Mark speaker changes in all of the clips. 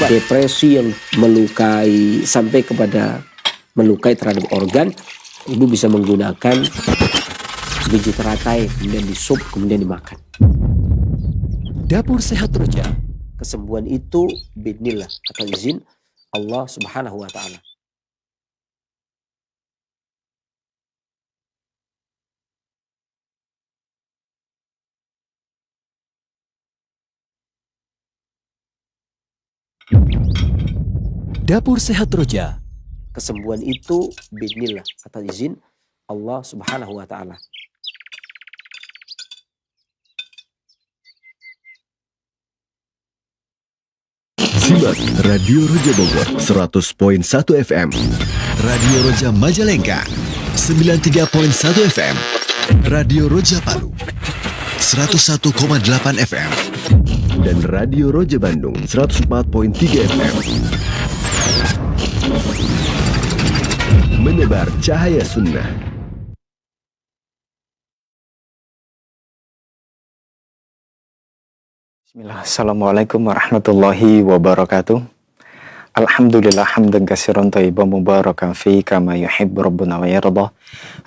Speaker 1: depresi yang melukai sampai kepada melukai terhadap organ, ibu bisa menggunakan biji teratai, kemudian disup, kemudian dimakan.
Speaker 2: Dapur Sehat Roja.
Speaker 1: Kesembuhan itu biidznillah, atau izin Allah Subhanahu wa taala.
Speaker 2: Dapur Sehat Roja.
Speaker 1: Kesembuhan itu biidznillah, atau izin Allah Subhanahu wa taala.
Speaker 2: Simak Radio Roja Bogor 100.1 FM, Radio Roja Majalengka 93.1 FM, Radio Roja Palu 101,8 FM, dan Radio Roja Bandung 104.3 FM. Menebar cahaya sunnah.
Speaker 3: Bismillah. Assalamualaikum warahmatullahi wabarakatuh. Alhamdulillah hamdan katsiran thayyiban mubarakan fi kama yuhibbu rabbuna wa yarda.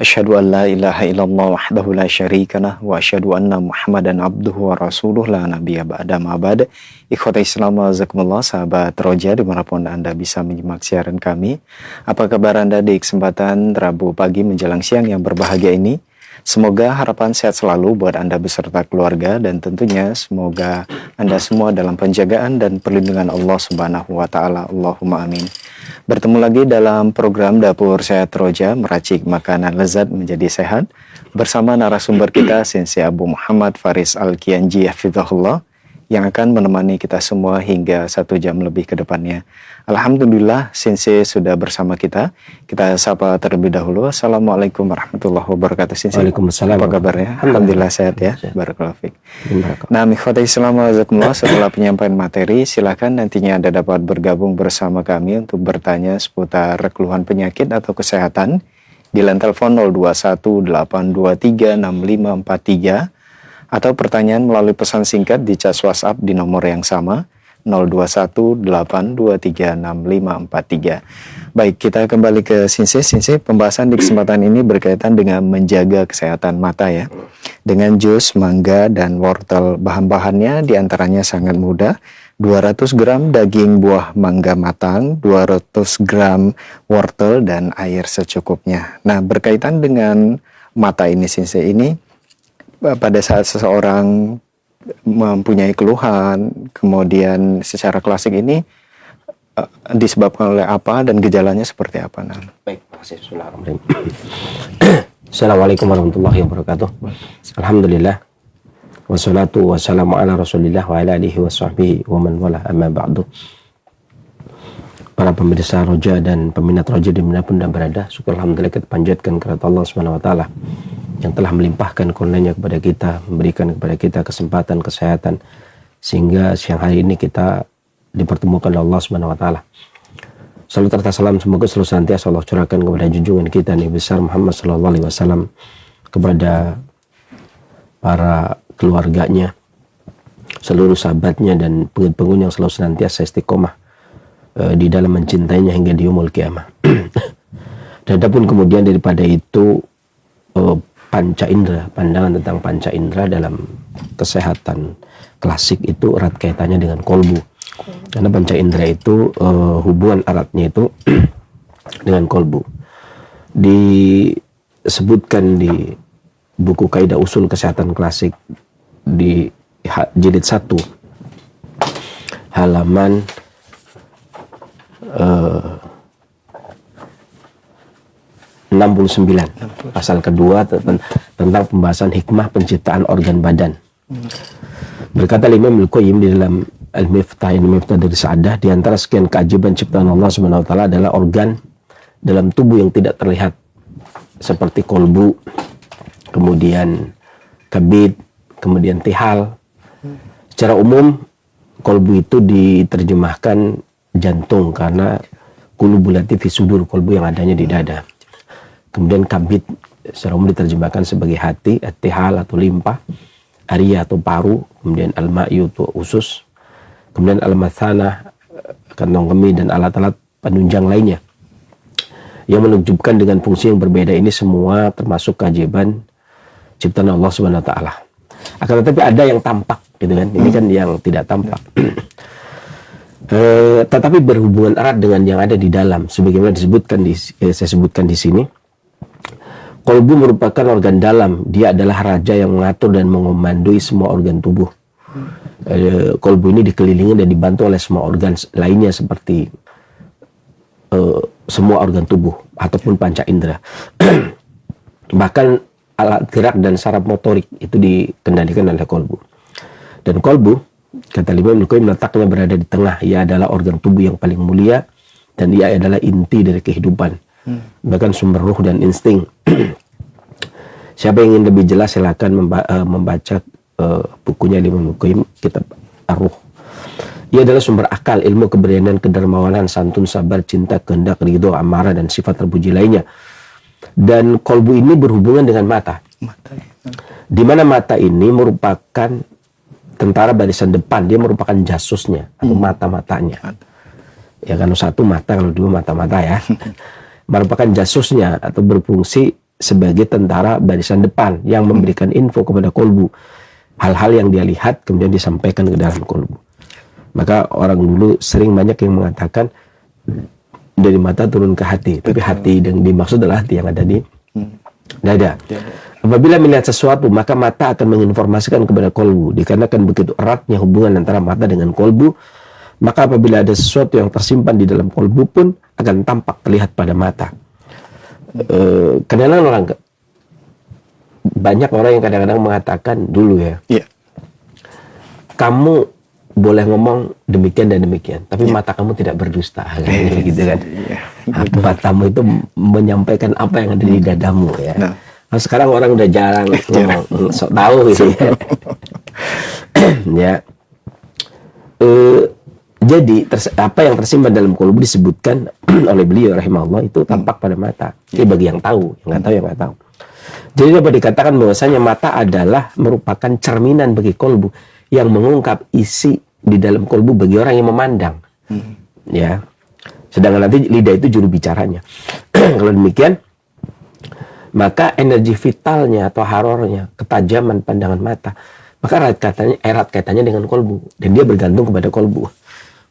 Speaker 3: Asyhadu an la ilaha illallah wahdahu la syarika lah wa asyhadu anna Muhammadan abduhu wa rasuluh la nabiyya ba'da ma ba'd. Ikhwati Islam wazakumullah, sahabat Roja dimanapun Anda bisa menyimak siaran kami. Apa kabar Anda di kesempatan Rabu pagi menjelang siang yang berbahagia ini? Semoga harapan sehat selalu buat Anda beserta keluarga, dan tentunya semoga Anda semua dalam penjagaan dan perlindungan Allah Subhanahu wa taala. Allahumma amin. Bertemu lagi dalam program Dapur Sehat Roja, meracik makanan lezat menjadi sehat, bersama narasumber kita Sensei Abu Muhammad Faris Al-Kianji hafizahullah, yang akan menemani kita semua hingga 1 jam lebih ke depannya. Alhamdulillah Sensei sudah bersama kita. Kita sapa terlebih dahulu. Assalamualaikum warahmatullahi wabarakatuh Sensei.
Speaker 1: Waalaikumsalam.
Speaker 3: Apa kabarnya? Alhamdulillah sehat ya. Barakallahu fiik. Nah, ikhwati Islam wazakumullah, setelah penyampaian materi, silakan nantinya Anda dapat bergabung bersama kami untuk bertanya seputar keluhan penyakit atau kesehatan di line telepon 0218236543, atau pertanyaan melalui pesan singkat di chat WhatsApp di nomor yang sama 0218236543. Baik, kita kembali ke Sensei. Sensei, pembahasan di kesempatan ini berkaitan dengan menjaga kesehatan mata ya. Dengan jus mangga dan wortel, bahan-bahannya diantaranya sangat mudah. 200 gram daging buah mangga matang, 200 gram wortel, dan air secukupnya. Nah, berkaitan dengan mata ini Sensei, ini pada saat seseorang mempunyai keluhan, kemudian secara klasik ini disebabkan oleh apa dan gejalanya seperti apa? Nah.
Speaker 1: Baik, bismillahirrahmanirrahim. Assalamualaikum warahmatullahi wabarakatuh. Alhamdulillah, wassalatu wassalamu ala rasulillah wa ala alihi wa sahbihi wa man wala, amma ba'du. Para pemirsa Roja dan peminat Roja dimanapun Anda berada, syukur alhamdulillah kita panjatkan kepada Allah Subhanahu wa taala yang telah melimpahkan karunia-Nya kepada kita, memberikan kepada kita kesempatan, kesehatan, sehingga siang hari ini kita dipertemukan oleh Allah Subhanahu wa taala. Salam serta salam semoga selalu senantiasa Allah curahkan kepada junjungan kita Nabi besar Muhammad sallallahu alaihi wasallam, kepada para keluarganya, seluruh sahabatnya, dan pengikut-pengikut yang selalu senantiasa istiqomah di dalam mencintainya hingga di yaumul qiyamah. Dan adapun kemudian daripada itu, panca indera, pandangan tentang panca indera dalam kesehatan klasik itu erat kaitannya dengan kolbu. Karena panca indera itu hubungan eratnya itu dengan kolbu. Disebutkan di buku Kaidah Usul Kesehatan Klasik di jilid 1 halaman 69, pasal kedua tentang pembahasan hikmah penciptaan organ badan. Berkata Imam Al-Qayyim di dalam Al-Miftah, ini Miftah dari Sa'adah, di antara sekian keajaiban ciptaan Allah Subhanahu wa taala adalah organ dalam tubuh yang tidak terlihat, seperti kolbu, kemudian kabid, kemudian tihal. Secara umum kolbu itu diterjemahkan jantung karena qulubulati fi sudur, kolbu yang adanya di dada. Kemudian kabid secara umum diterjemahkan sebagai hati, at-tihal atau limpa, aria atau paru, kemudian al-ma'yu atau usus, kemudian al-mathana kantong kemih, dan alat-alat penunjang lainnya yang menunjukkan dengan fungsi yang berbeda. Ini semua termasuk keajaiban ciptaan Allah Subhanahu wa taala. Akan tetapi ada yang tampak gitu kan. Ini kan yang tidak tampak. Tetapi berhubungan erat dengan yang ada di dalam, sebagaimana saya sebutkan di sini. Kolbu merupakan organ dalam. Dia adalah raja yang mengatur dan mengomandoi semua organ tubuh. Kolbu ini dikelilingi dan dibantu oleh semua organ lainnya seperti semua organ tubuh ataupun panca indera. Bahkan alat gerak dan saraf motorik itu dikendalikan oleh kolbu. Dan kolbu, kata Imam Ibnu Qayyim, letaknya berada di tengah. Ia adalah organ tubuh yang paling mulia dan ia adalah inti dari kehidupan, bahkan sumber ruh dan insting. Siapa yang ingin lebih jelas silakan membaca bukunya Imam Ibnu Qayyim, kitab Ar-Ruh. Ia adalah sumber akal, ilmu, keberanian, kedermawanan, santun, sabar, cinta, kehendak, ridho, amarah, dan sifat terpuji lainnya. Dan kolbu ini berhubungan dengan mata. Di mana mata ini merupakan tentara barisan depan, dia merupakan jasusnya atau mata-matanya. Ya kan, satu mata, kalau dua mata-mata ya. Merupakan jasusnya atau berfungsi sebagai tentara barisan depan yang memberikan info kepada kolbu. Hal-hal yang dia lihat kemudian disampaikan ke dalam kolbu. Maka orang dulu sering banyak yang mengatakan dari mata turun ke hati. Tapi hati yang dimaksud adalah hati yang ada di dada. Apabila melihat sesuatu, maka mata akan menginformasikan kepada kolbu. Dikarenakan begitu eratnya hubungan antara mata dengan kolbu, maka apabila ada sesuatu yang tersimpan di dalam kolbu pun akan tampak terlihat pada mata. Kadang-kadang banyak orang yang kadang-kadang mengatakan dulu ya, kamu boleh ngomong demikian dan demikian, tapi mata kamu tidak berdusta, gitu kan? Matamu itu menyampaikan apa yang ada di dadamu ya. Nah, sekarang orang udah jarang ngomong, sok tahu gitu ya. Ya. Jadi apa yang tersimpan dalam kolbu disebutkan oleh beliau rahimahullah itu tampak pada mata. Ini bagi yang tahu, yang nggak tahu yang nggak tahu. Jadi dapat dikatakan bahwasanya mata adalah merupakan cerminan bagi kolbu yang mengungkap isi di dalam kolbu bagi orang yang memandang. Ya. Sedangkan nanti lidah itu juru bicaranya. Kalau demikian, maka energi vitalnya atau harornya, ketajaman pandangan mata, maka erat kaitannya dengan kolbu, dan dia bergantung kepada kolbu.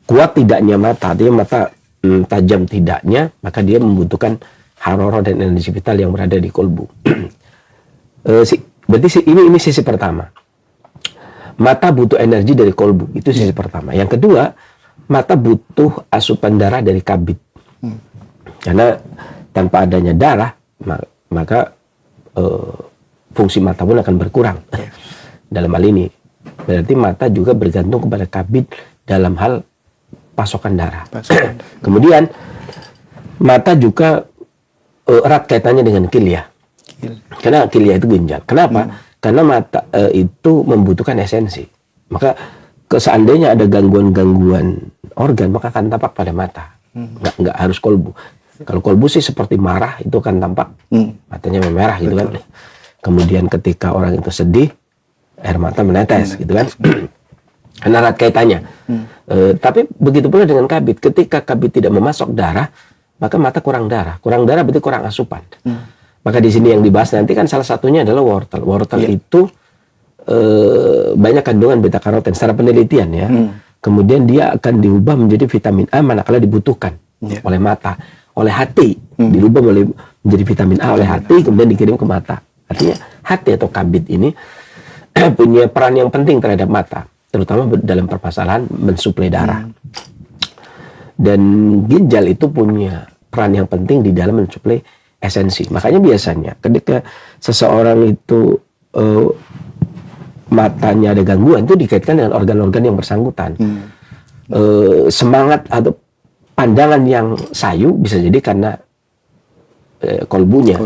Speaker 1: Kuat tidaknya mata, artinya mata tajam tidaknya, maka dia membutuhkan harorah dan energi vital yang berada di kolbu. Berarti ini sisi pertama. Mata butuh energi dari kolbu, itu sisi pertama. Yang kedua, mata butuh asupan darah dari kabid. Karena tanpa adanya darah, maka fungsi mata pun akan berkurang. Dalam hal ini, berarti mata juga bergantung kepada kabid dalam hal pasokan darah. Kemudian, mata juga erat kaitannya dengan kilyah. Karena kilyah itu ginjal. Kenapa? Karena mata itu membutuhkan esensi. Maka seandainya ada gangguan-gangguan organ, maka akan tampak pada mata. Nggak harus kolbu. Kalau kolbu sih seperti marah, itu akan tampak. Matanya memerah gitu kan. Kemudian ketika orang itu sedih, air mata menetes gitu kan. Karena erat kaitannya. Tapi begitu pula dengan kabid. Ketika kabid tidak memasok darah, maka mata kurang darah. Kurang darah berarti kurang asupan. Maka di sini yang dibahas nanti kan salah satunya adalah wortel. Wortel itu banyak kandungan beta karoten secara penelitian ya. Kemudian dia akan diubah menjadi vitamin A manakala dibutuhkan oleh mata, oleh hati. Dirubah menjadi vitamin A oleh hati, kemudian dikirim ke mata. Artinya hati atau kabid ini punya peran yang penting terhadap mata, terutama dalam permasalahan mensuplai darah. Dan ginjal itu punya peran yang penting di dalam mensuplai esensi. Makanya biasanya ketika seseorang itu matanya ada gangguan, itu dikaitkan dengan organ-organ yang bersangkutan. Semangat atau pandangan yang sayu bisa jadi karena kolbunya.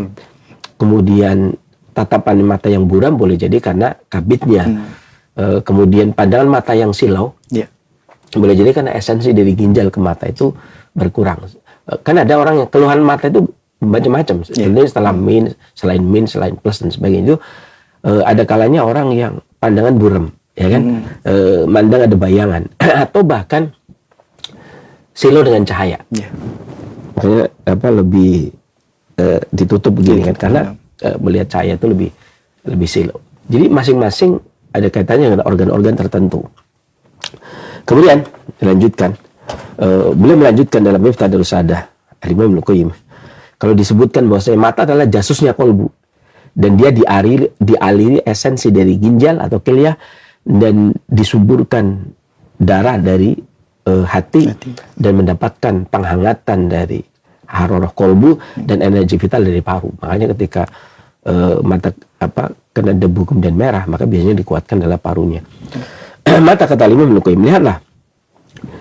Speaker 1: Kemudian tatapan mata yang buram boleh jadi karena kabidnya. Kemudian pandangan mata yang silau boleh jadi karena esensi dari ginjal ke mata itu berkurang. Kan ada orang yang keluhan mata itu macam-macam. Selain min, selain plus dan sebagainya itu ada kalanya orang yang pandangan buram, ya kan? Mandang ada bayangan atau bahkan silo dengan cahaya. Makanya lebih ditutup begini kan, karena melihat cahaya itu lebih silo. Jadi masing-masing ada kaitannya dengan organ-organ tertentu. Kemudian dilanjutkan, beliau melanjutkan dalam Miftah Darussadah Al-Imam Ibnu Qayyim, kalau disebutkan bahwasanya mata adalah jasusnya kolbu, dan dia dialiri esensi dari ginjal atau kilyah, dan disuburkan darah dari hati, dan mendapatkan penghangatan dari harorah kolbu dan energi vital dari paru. Makanya ketika mata kena debu kemudian merah, maka biasanya dikuatkan adalah parunya. Mata, kata Imam Ibnu Qayyim, lihatlah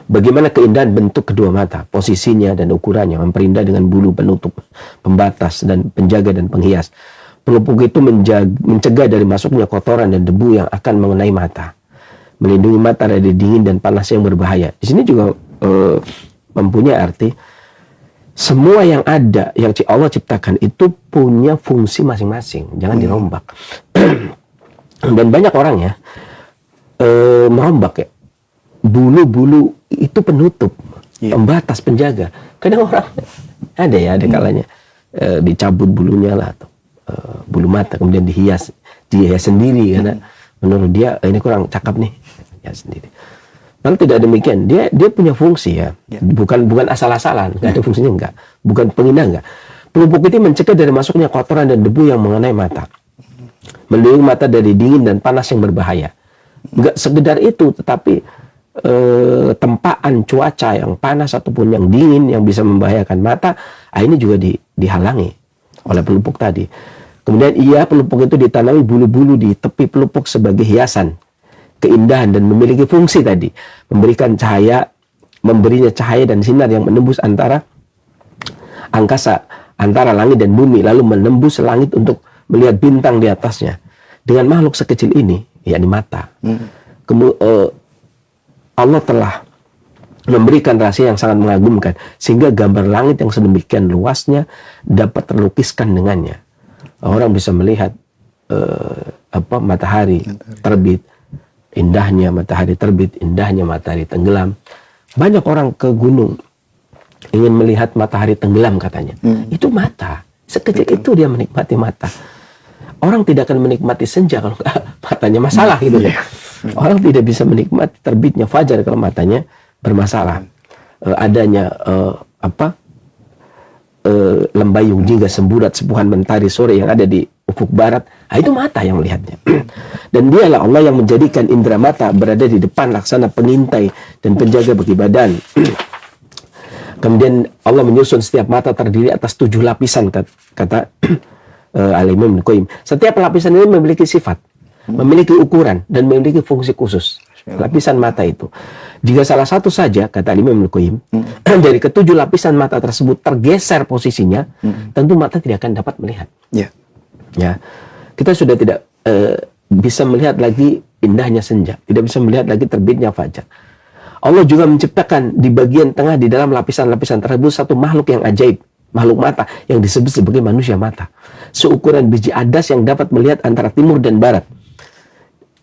Speaker 1: bagaimana keindahan bentuk kedua mata, posisinya dan ukurannya, memperindah dengan bulu penutup, pembatas dan penjaga dan penghias. Pelupuk itu mencegah dari masuknya kotoran dan debu yang akan mengenai mata, melindungi mata dari dingin dan panas yang berbahaya. Di sini juga mempunyai arti semua yang ada yang Allah ciptakan itu punya fungsi masing-masing, jangan dirombak. Dan banyak orang ya merombak ya, bulu-bulu itu penutup, pembatas, penjaga. Kadang orang ada kalanya dicabut bulunya lah, atau bulu mata kemudian dihias sendiri karena menurut dia ini kurang cakep nih, ya sendiri. Kalau tidak demikian, dia punya fungsi ya, bukan asal-asalan, nggak ada fungsinya, enggak, bukan pengindah, enggak. Pelupuk itu mencegah dari masuknya kotoran dan debu yang mengenai mata, melindungi mata dari dingin dan panas yang berbahaya. Enggak sekedar itu, tetapi tempaan cuaca yang panas ataupun yang dingin yang bisa membahayakan mata, ini juga dihalangi oleh pelupuk tadi. Kemudian pelupuk itu ditanami bulu-bulu di tepi pelupuk sebagai hiasan, keindahan, dan memiliki fungsi tadi, memberinya cahaya dan sinar yang menembus antara angkasa, antara langit dan bumi, lalu menembus langit untuk melihat bintang di atasnya. Dengan makhluk sekecil ini, yakni mata, Allah telah memberikan rahasia yang sangat mengagumkan, sehingga gambar langit yang sedemikian luasnya dapat terlukiskan dengannya. Orang bisa melihat matahari terbit, indahnya matahari terbit, indahnya matahari tenggelam. Banyak orang ke gunung ingin melihat matahari tenggelam katanya. Itu mata. Sekecil itu dia menikmati mata. Orang tidak akan menikmati senja kalau matanya masalah gitu ya. Orang tidak bisa menikmati terbitnya fajar kalau matanya bermasalah. Adanya lembayung jingga semburat sepuhan mentari sore yang ada di ufuk barat, itu mata yang melihatnya. Dan dialah Allah yang menjadikan indera mata berada di depan laksana pengintai dan penjaga bagi badan. Kemudian Allah menyusun setiap mata terdiri atas 7 lapisan, kata Al-Imam Ibnu Qayyim. Setiap lapisan ini memiliki sifat, memiliki ukuran, dan memiliki fungsi khusus. Lapisan mata itu, jika salah satu saja, kata Al-Imam Ibnu Qayyim, dari ke-7 lapisan mata tersebut tergeser posisinya, tentu mata tidak akan dapat melihat. Ya, kita sudah tidak bisa melihat lagi indahnya senja, tidak bisa melihat lagi terbitnya fajar. Allah juga menciptakan di bagian tengah di dalam lapisan-lapisan tersebut satu makhluk yang ajaib, makhluk mata yang disebut sebagai manusia mata, seukuran biji adas yang dapat melihat antara timur dan barat.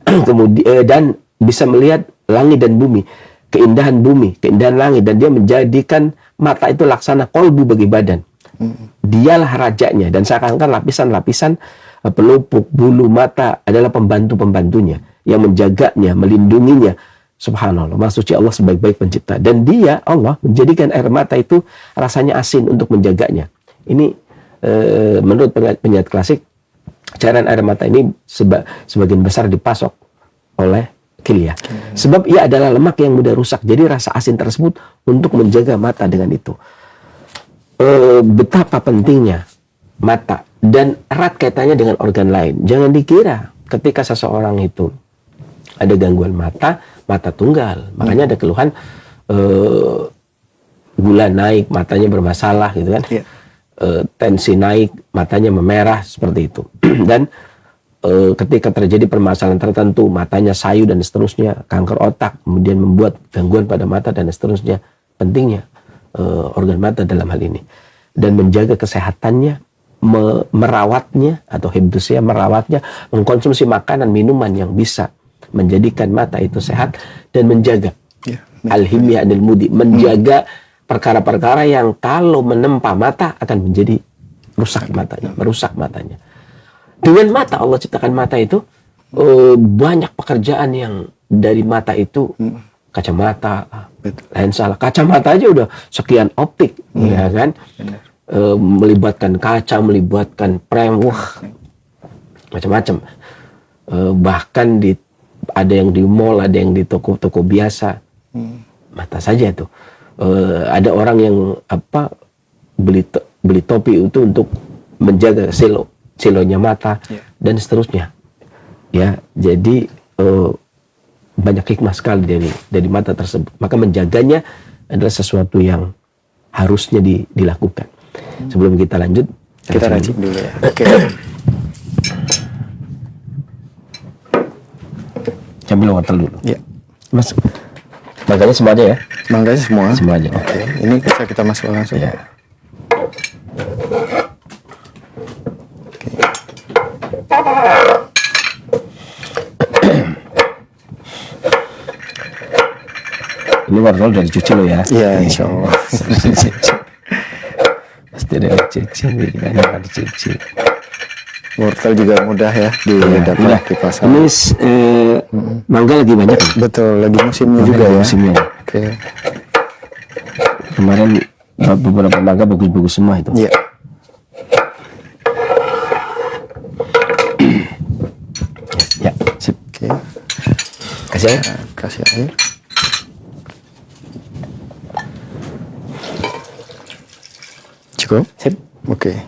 Speaker 1: Kemudian dan bisa melihat langit dan bumi, keindahan langit, dan dia menjadikan mata itu laksana kolbu bagi badan. Dialah rajanya, dan seakan-akan lapisan-lapisan pelupuk bulu mata adalah pembantu-pembantunya yang menjaganya, melindunginya. Subhanallah, Maha Suci Allah sebaik-baik pencipta. Dan dia, Allah, menjadikan air mata itu rasanya asin untuk menjaganya. Ini menurut penyair klasik, cairan air mata ini sebagian besar dipasok oleh kilyah. Sebab ia adalah lemak yang mudah rusak. Jadi rasa asin tersebut untuk menjaga mata dengan itu. Betapa pentingnya mata dan erat kaitannya dengan organ lain. Jangan dikira ketika seseorang itu ada gangguan mata tunggal. Makanya ada keluhan gula naik, matanya bermasalah gitu kan. Tensi naik, matanya memerah, seperti itu. Dan ketika terjadi permasalahan tertentu, matanya sayu dan seterusnya, kanker otak, kemudian membuat gangguan pada mata dan seterusnya. Pentingnya organ mata dalam hal ini, dan menjaga kesehatannya, merawatnya atau hibdusnya, merawatnya, mengkonsumsi makanan minuman yang bisa menjadikan mata itu sehat dan menjaga Al-himyah anil mudi, menjaga perkara-perkara yang kalau menempa mata akan menjadi rusak matanya, merusak matanya. Dengan mata, Allah ciptakan mata itu banyak pekerjaan yang dari mata itu, kacamata, lensa, kacamata aja udah sekian optik, ya kan? Melibatkan kaca, melibatkan frame, wah, macam-macam. Bahkan ada yang di mall, ada yang di toko-toko biasa, mata saja tuh. Ada orang yang beli topi itu untuk menjaga silonya mata, dan seterusnya. Ya, jadi banyak hikmah sekali dari mata tersebut. Maka menjaganya adalah sesuatu yang harusnya dilakukan. Sebelum kita lanjut,
Speaker 3: kita racik dulu ya. Oke.
Speaker 1: Ambil wortel dulu.
Speaker 3: Ya.
Speaker 1: Mas, mangganya semua aja ya?
Speaker 3: Mangganya semua?
Speaker 1: Semua aja.
Speaker 3: Oke. Ini bisa kita masuk langsung.
Speaker 1: Ya. Ini wortel udah dicuci lo ya?
Speaker 3: Iya, insya Allah.
Speaker 1: Pasti udah dicuci, kan nggak dicuci.
Speaker 3: Wortel juga mudah ya didapat di pasar.
Speaker 1: Ini mangga lagi banyak ya?
Speaker 3: Betul, lagi musimnya juga ya.
Speaker 1: Musimnya.
Speaker 3: Oke.
Speaker 1: Kemarin beberapa mangga bagus-bagus semua itu.
Speaker 3: Iya.
Speaker 1: Ya, sip.
Speaker 3: Oke.
Speaker 1: Kasih air.
Speaker 3: Kasih air. Cukup?
Speaker 1: Sip.
Speaker 3: Oke.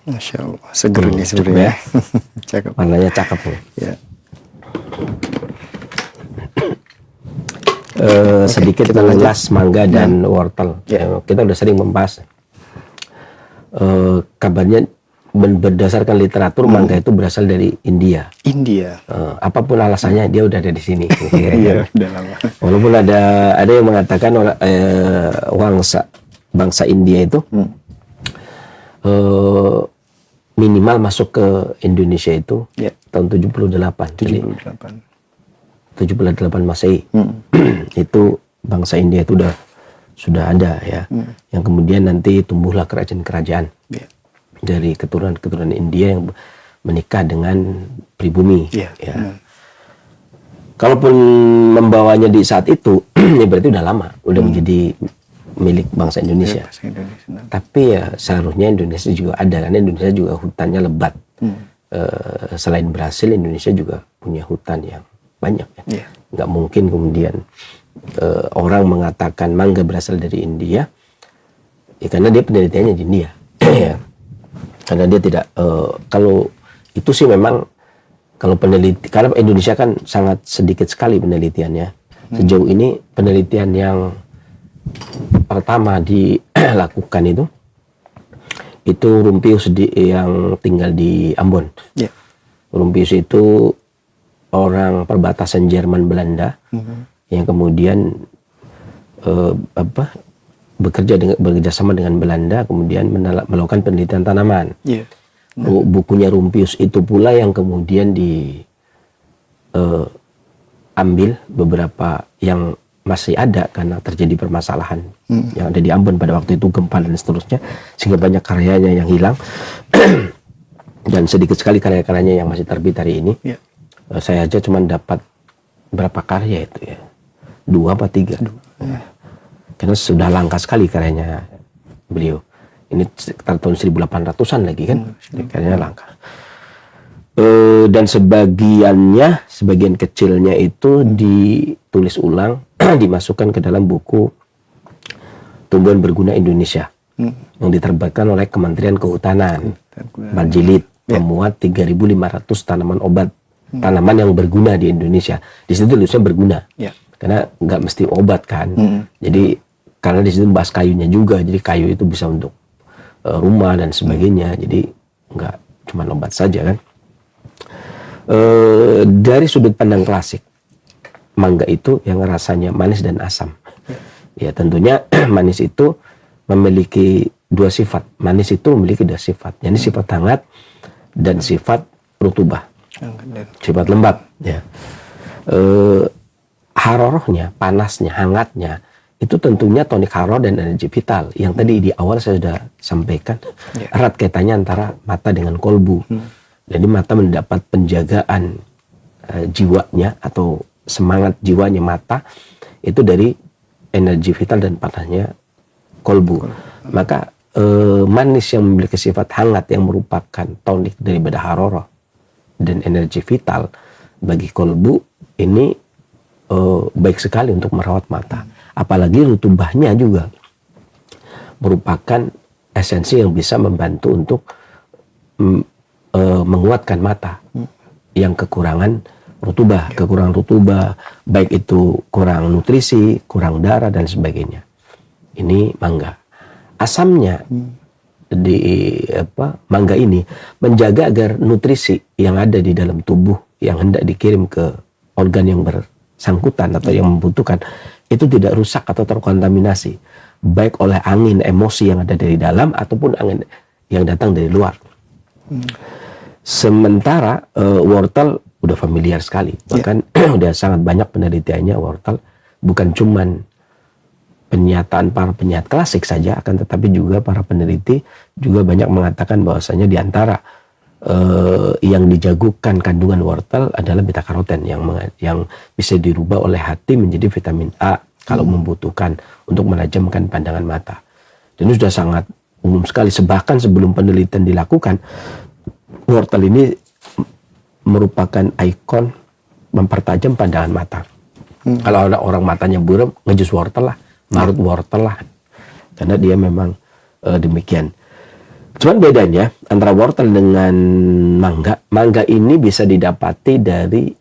Speaker 3: Masya Allah, seger nih sebenarnya. Cakep.
Speaker 1: Warnanya cakep loh.
Speaker 3: Ya.
Speaker 1: Sedikit mengulas mangga dan wortel.
Speaker 3: Ya.
Speaker 1: Kita udah sering membahas. Kabarnya berdasarkan literatur mangga itu berasal dari India.
Speaker 3: India.
Speaker 1: Apapun alasannya dia udah ada di sini.
Speaker 3: Iya, udah lama.
Speaker 1: Walaupun ada yang mengatakan bangsa India itu minimal masuk ke Indonesia itu tahun 78. 78 Masehi. Itu bangsa India itu sudah ada ya. Yang kemudian nanti tumbuhlah kerajaan-kerajaan dari keturunan India yang menikah dengan pribumi. Ya. Kalaupun membawanya di saat itu, ya berarti udah lama, udah menjadi milik bangsa Indonesia. Tapi ya seharusnya Indonesia juga ada, karena Indonesia juga hutannya lebat. Selain Brasil, Indonesia juga punya hutan yang banyak ya. Nggak mungkin kemudian orang mengatakan mangga berasal dari India, ya karena dia penelitiannya di India. Ya. Karena dia tidak, kalau itu sih memang kalau karena Indonesia kan sangat sedikit sekali penelitiannya. Sejauh ini penelitian yang pertama dilakukan itu Rumpius yang tinggal di Ambon. Rumpius itu orang perbatasan Jerman Belanda yang kemudian bekerja sama dengan Belanda, kemudian melakukan penelitian tanaman. Bukunya Rumpius itu pula yang kemudian diambil beberapa yang masih ada karena terjadi permasalahan yang ada di Ambon pada waktu itu, gempa dan seterusnya, sehingga banyak karyanya yang hilang dan sedikit sekali karya-karyanya yang masih terbit hari ini. Saya aja cuma dapat berapa karya itu ya, 2 apa 3. Karena sudah langka sekali karyanya beliau. Ini sekitar tahun 1800-an lagi kan, karyanya langka. Dan sebagian kecilnya itu ditulis ulang, dimasukkan ke dalam buku Tumbuhan Berguna Indonesia yang diterbitkan oleh Kementerian Kehutanan. Maljilid memuat 3.500 tanaman obat tanaman yang berguna di Indonesia. Di situ tulisnya berguna.
Speaker 3: Ya.
Speaker 1: Karena nggak mesti obat kan. Jadi karena di situ bahas kayunya juga. Jadi kayu itu bisa untuk rumah dan sebagainya. Jadi nggak cuma obat saja kan. Dari sudut pandang klasik, mangga itu yang rasanya manis dan asam. Ya tentunya manis itu memiliki dua sifat. Manis itu memiliki dua sifat. Jadi sifat hangat dan sifat rutubah. Sifat lembab. Ya. Harorohnya, panasnya, hangatnya itu tentunya tonik haror dan energi vital. Yang tadi di awal saya sudah sampaikan erat kaitannya antara mata dengan kolbu. Jadi mata mendapat penjagaan jiwanya atau semangat jiwanya mata itu dari energi vital dan panasnya kolbu. Maka manis yang memiliki sifat hangat yang merupakan tonik daripada haroroh dan energi vital bagi kolbu ini baik sekali untuk merawat mata. Apalagi rutubahnya juga merupakan esensi yang bisa membantu untuk menguatkan mata yang kekurangan rutubah, baik itu kurang nutrisi, kurang darah dan sebagainya. Ini mangga. Asamnya di mangga ini menjaga agar nutrisi yang ada di dalam tubuh yang hendak dikirim ke organ yang bersangkutan atau yang membutuhkan itu tidak rusak atau terkontaminasi baik oleh angin emosi yang ada dari dalam ataupun angin yang datang dari luar. Sementara wortel udah familiar sekali, bahkan udah sangat banyak penelitiannya wortel, bukan cuman penyataan para penyahat klasik saja, akan tetapi juga para peneliti juga banyak mengatakan bahwasanya di antara yang dijagokan kandungan wortel adalah beta karoten yang bisa dirubah oleh hati menjadi vitamin A kalau membutuhkan untuk menajamkan pandangan mata. Dan itu sudah sangat umum sekali. Bahkan sebelum penelitian dilakukan, wortel ini merupakan ikon mempertajam pandangan mata. Kalau ada orang matanya buram, ngejus wortel lah, marut wortel lah, karena dia memang demikian. Cuman bedanya antara wortel dengan mangga ini bisa didapati dari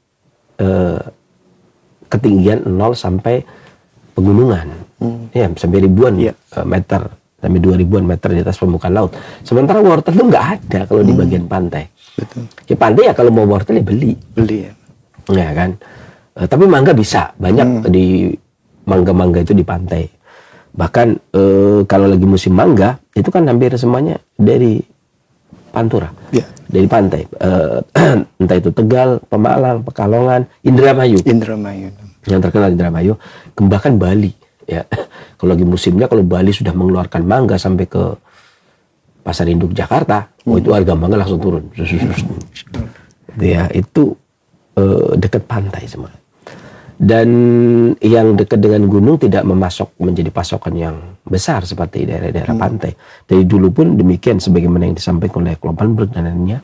Speaker 1: ketinggian 0 sampai pegunungan, ya sampai ribuan meter, sampai 2000-an meter di atas permukaan laut. Sementara wortel itu nggak ada kalau di bagian pantai.
Speaker 3: Betul.
Speaker 1: Ya pantai ya kalau mau wortel ya beli
Speaker 3: ya.
Speaker 1: Ya kan. Tapi mangga bisa banyak di mangga-mangga itu di pantai. Bahkan kalau lagi musim mangga itu kan hampir semuanya dari Pantura, dari pantai. Entah itu Tegal, Pemalang, Pekalongan, Indramayu. Yang terkenal Indramayu, bahkan Bali. Ya, kalau lagi musimnya, kalau Bali sudah mengeluarkan mangga sampai ke Pasar Induk Jakarta, itu harga mangga langsung turun. Ya, itu dekat pantai semua. Dan yang dekat dengan gunung tidak menjadi pasokan yang besar seperti daerah-daerah pantai. Dari dulu pun demikian, sebagaimana yang disampaikan oleh Kloppenburg dan lainnya,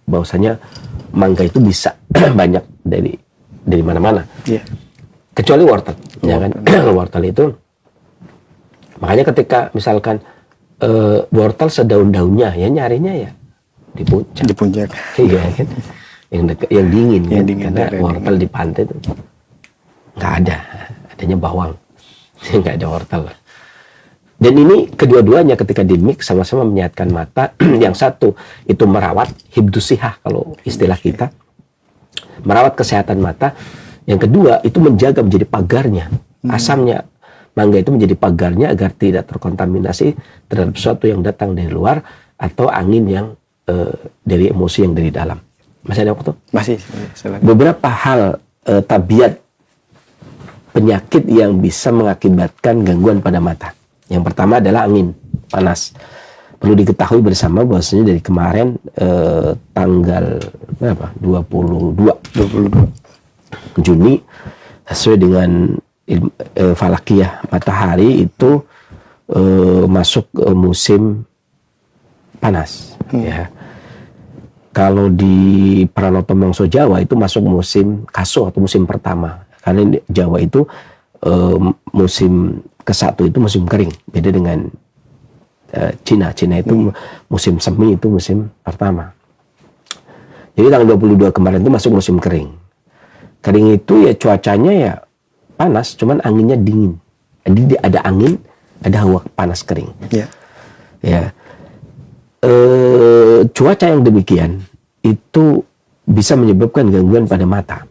Speaker 1: bahwasanya mangga itu bisa banyak dari mana-mana. Kecuali wortel, ya kan? Wortel itu, makanya ketika misalkan wortel sedaun-daunnya, ya nyarinya ya di puncak. Iya kan? Yang dingin kan? Karena wortel di pantai itu nggak ada, adanya bawang, nggak ada wortel. Dan ini kedua-duanya ketika di mix sama-sama menyehatkan mata. Yang satu itu merawat hibdusihah kalau istilah kita, merawat kesehatan mata. Yang kedua itu menjaga, menjadi pagarnya, asamnya mangga itu menjadi pagarnya agar tidak terkontaminasi terhadap sesuatu yang datang dari luar atau angin yang dari emosi yang dari dalam. Masih ada waktu?
Speaker 3: Masih.
Speaker 1: Beberapa hal tabiat penyakit yang bisa mengakibatkan gangguan pada mata. Yang pertama adalah angin panas. Perlu diketahui bersama bahwasanya dari kemarin tanggal berapa? 22 Juni sesuai dengan falakiyah matahari itu masuk musim panas. Ya. Kalau di Pranoto Mangso Jawa itu masuk musim kaso atau musim pertama. Karena Jawa itu musim ke-1 itu musim kering. Beda dengan Cina. Cina itu musim semi itu musim pertama. Jadi tanggal 22 kemarin itu masuk musim kering. Kering itu ya cuacanya ya panas, cuman anginnya dingin. Jadi ada angin, ada hawa panas kering. Ya. Cuaca yang demikian itu bisa menyebabkan gangguan pada mata.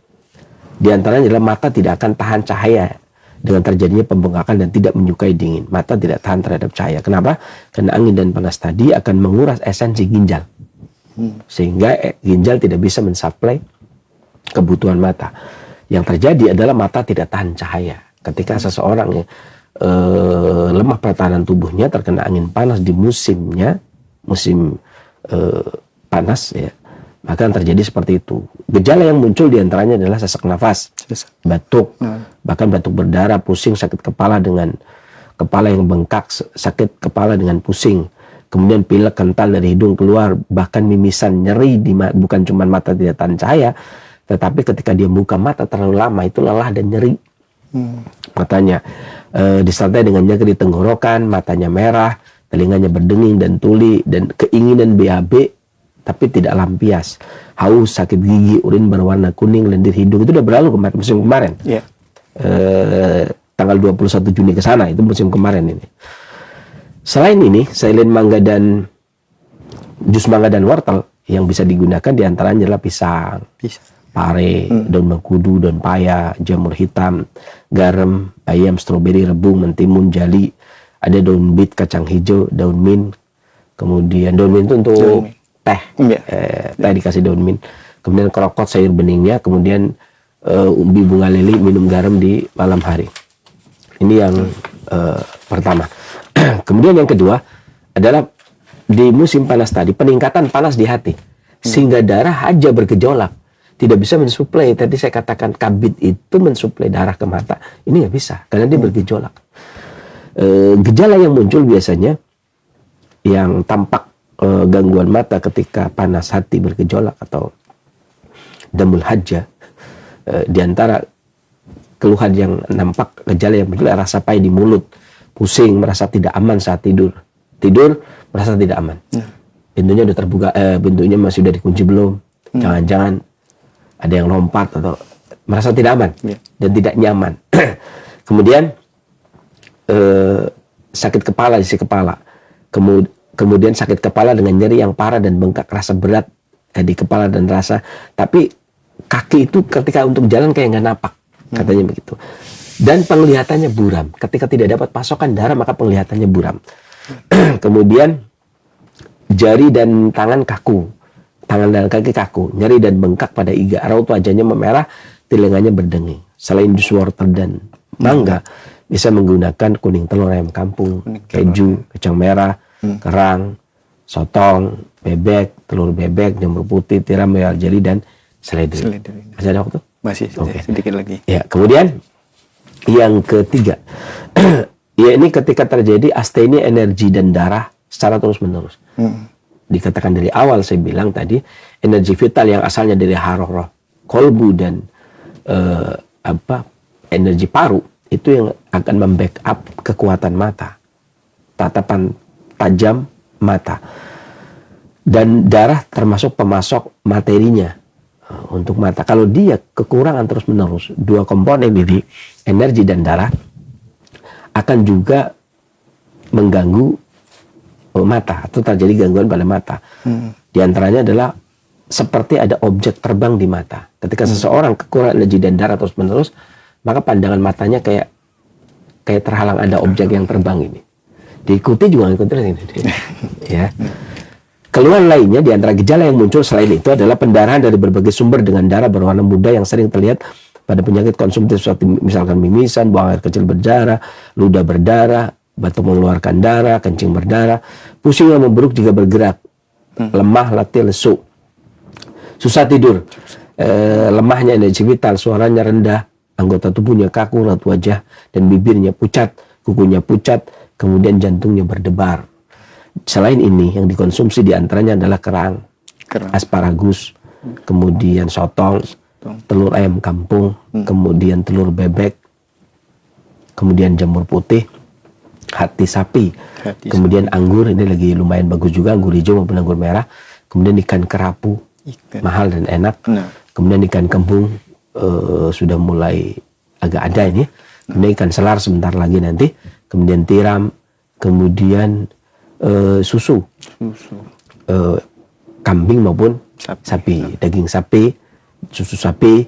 Speaker 1: Di antaranya adalah mata tidak akan tahan cahaya dengan terjadinya pembengkakan dan tidak menyukai dingin. Mata tidak tahan terhadap cahaya. Kenapa? Karena angin dan panas tadi akan menguras esensi ginjal. Sehingga ginjal tidak bisa mensuplai kebutuhan mata. Yang terjadi adalah mata tidak tahan cahaya. Ketika seseorang lemah pertahanan tubuhnya terkena angin panas di musimnya, musim panas ya, maka yang terjadi seperti itu. Gejala yang muncul diantaranya adalah sesak nafas, batuk, bahkan batuk berdarah, pusing, sakit kepala dengan kepala yang bengkak, sakit kepala dengan pusing, kemudian pilek kental dari hidung keluar, bahkan mimisan, nyeri bukan cuma mata tidak tahan cahaya, tetapi ketika dia buka mata terlalu lama itu lelah dan nyeri. Matanya disertai dengan nyeri di tenggorokan, matanya merah, telinganya berdenging dan tuli, dan keinginan BAB tapi tidak lampias, haus, sakit gigi, urin berwarna kuning, lendir hidung. Itu udah berlalu musim kemarin. Tanggal 21 Juni ke sana, itu musim kemarin ini. Selain ini, selain mangga dan jus mangga dan wortel yang bisa digunakan diantaranya adalah pisang, pare, daun mengkudu, daun paya, jamur hitam, garam, bayam, stroberi, rebung, mentimun, jali, ada daun bit, kacang hijau, daun mint, kemudian daun mint itu untuk teh, teh dikasih daun mint, kemudian krokot, sayur beningnya, kemudian umbi bunga lili, minum garam di malam hari. Ini yang pertama. Kemudian yang kedua adalah di musim panas tadi peningkatan panas di hati, sehingga darah aja bergejolak, tidak bisa mensuplai. Tadi saya katakan kabid itu mensuplai darah ke mata, ini nggak bisa karena dia bergejolak. Gejala yang muncul biasanya yang tampak gangguan mata ketika panas hati bergejolak atau damul hajjah, di antara keluhan yang nampak, gejala yang muncul rasa pahit di mulut, pusing, merasa tidak aman saat tidur, merasa tidak aman, pintunya udah terbuka, pintunya masih udah dikunci belum, jangan-jangan ada yang lompat, atau merasa tidak aman dan tidak nyaman. Kemudian sakit kepala, isi kepala, kemudian sakit kepala dengan nyeri yang parah dan bengkak, rasa berat di kepala dan rasa, tapi kaki itu ketika untuk jalan kayak nggak napak, katanya begitu. Dan penglihatannya buram, ketika tidak dapat pasokan darah maka penglihatannya buram. Kemudian jari dan tangan kaku, tangan dan kaki kaku, nyeri dan bengkak pada iga, raut wajahnya memerah, telinganya berdenging. Selain jus wortel dan mangga, bisa menggunakan kuning telur ayam kampung, keju, kacang merah, kerang, sotong, bebek, telur bebek, jamur putih, tiram, royal jelly, dan seledri. Masih ada waktu?
Speaker 3: Masih, sedikit lagi.
Speaker 1: Ya, kemudian yang ketiga, ya ini ketika terjadi astenia energi dan darah secara terus-menerus. Dikatakan dari awal saya bilang tadi, energi vital yang asalnya dari haroroh, kolbu, dan energi paru, itu yang akan membackup kekuatan mata, tatapan tajam mata, dan darah termasuk pemasok materinya untuk mata. Kalau dia kekurangan terus-menerus, dua komponen ini, energi dan darah, akan juga mengganggu mata atau terjadi gangguan pada mata. Di antaranya adalah seperti ada objek terbang di mata. Ketika seseorang kekurangan energi dan darah terus-menerus, maka pandangan matanya kayak terhalang ada objek yang terbang ini. Diikuti juga ikuti ini. Ya. Keluhan lainnya di antara gejala yang muncul selain itu adalah pendarahan dari berbagai sumber dengan darah berwarna muda yang sering terlihat pada penyakit konsumtif seperti misalkan mimisan, buang air kecil berdarah, ludah berdarah, batuk mengeluarkan darah, kencing berdarah, pusing yang memburuk jika bergerak, lemah, letih, lesu, susah tidur, lemahnya energi vital, suaranya rendah, anggota tubuhnya kaku, raut wajah dan bibirnya pucat, kukunya pucat, kemudian jantungnya berdebar. Selain ini yang dikonsumsi diantaranya adalah kerang, asparagus, kemudian sotong, telur ayam kampung, kemudian telur bebek, kemudian jamur putih, hati sapi, kemudian anggur, ini lagi lumayan bagus juga, anggur hijau maupun anggur merah, kemudian ikan kerapu, mahal dan enak. Kemudian ikan kembung sudah mulai agak ada ini. Kemudian ikan selar sebentar lagi nanti. Kemudian tiram. Kemudian susu. Kambing maupun sapi. Daging sapi, susu sapi.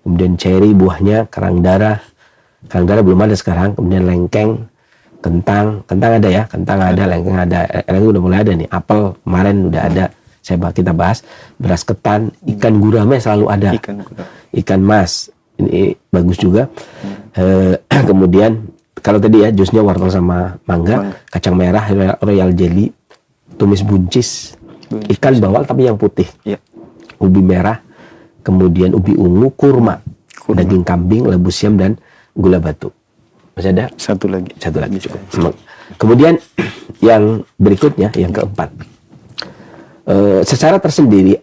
Speaker 1: Kemudian ceri buahnya, karang darah. Karang darah belum ada sekarang. Kemudian lengkeng, kentang ada ya. Kentang ada, lengkeng ada. Lengkeng udah mulai ada nih. Apel kemarin udah ada. Kita bahas. Beras ketan, ikan gurame selalu ada. Ikan mas, ini bagus juga. Kemudian kalau tadi ya jusnya wortel sama mangga, kacang merah, royal jelly, tumis buncis, ikan bawal tapi yang putih, ubi merah, kemudian ubi ungu, kurma, daging kambing, labu siam dan gula batu. Masih ada? Satu lagi cukup. Kemudian yang berikutnya, yang keempat, secara tersendiri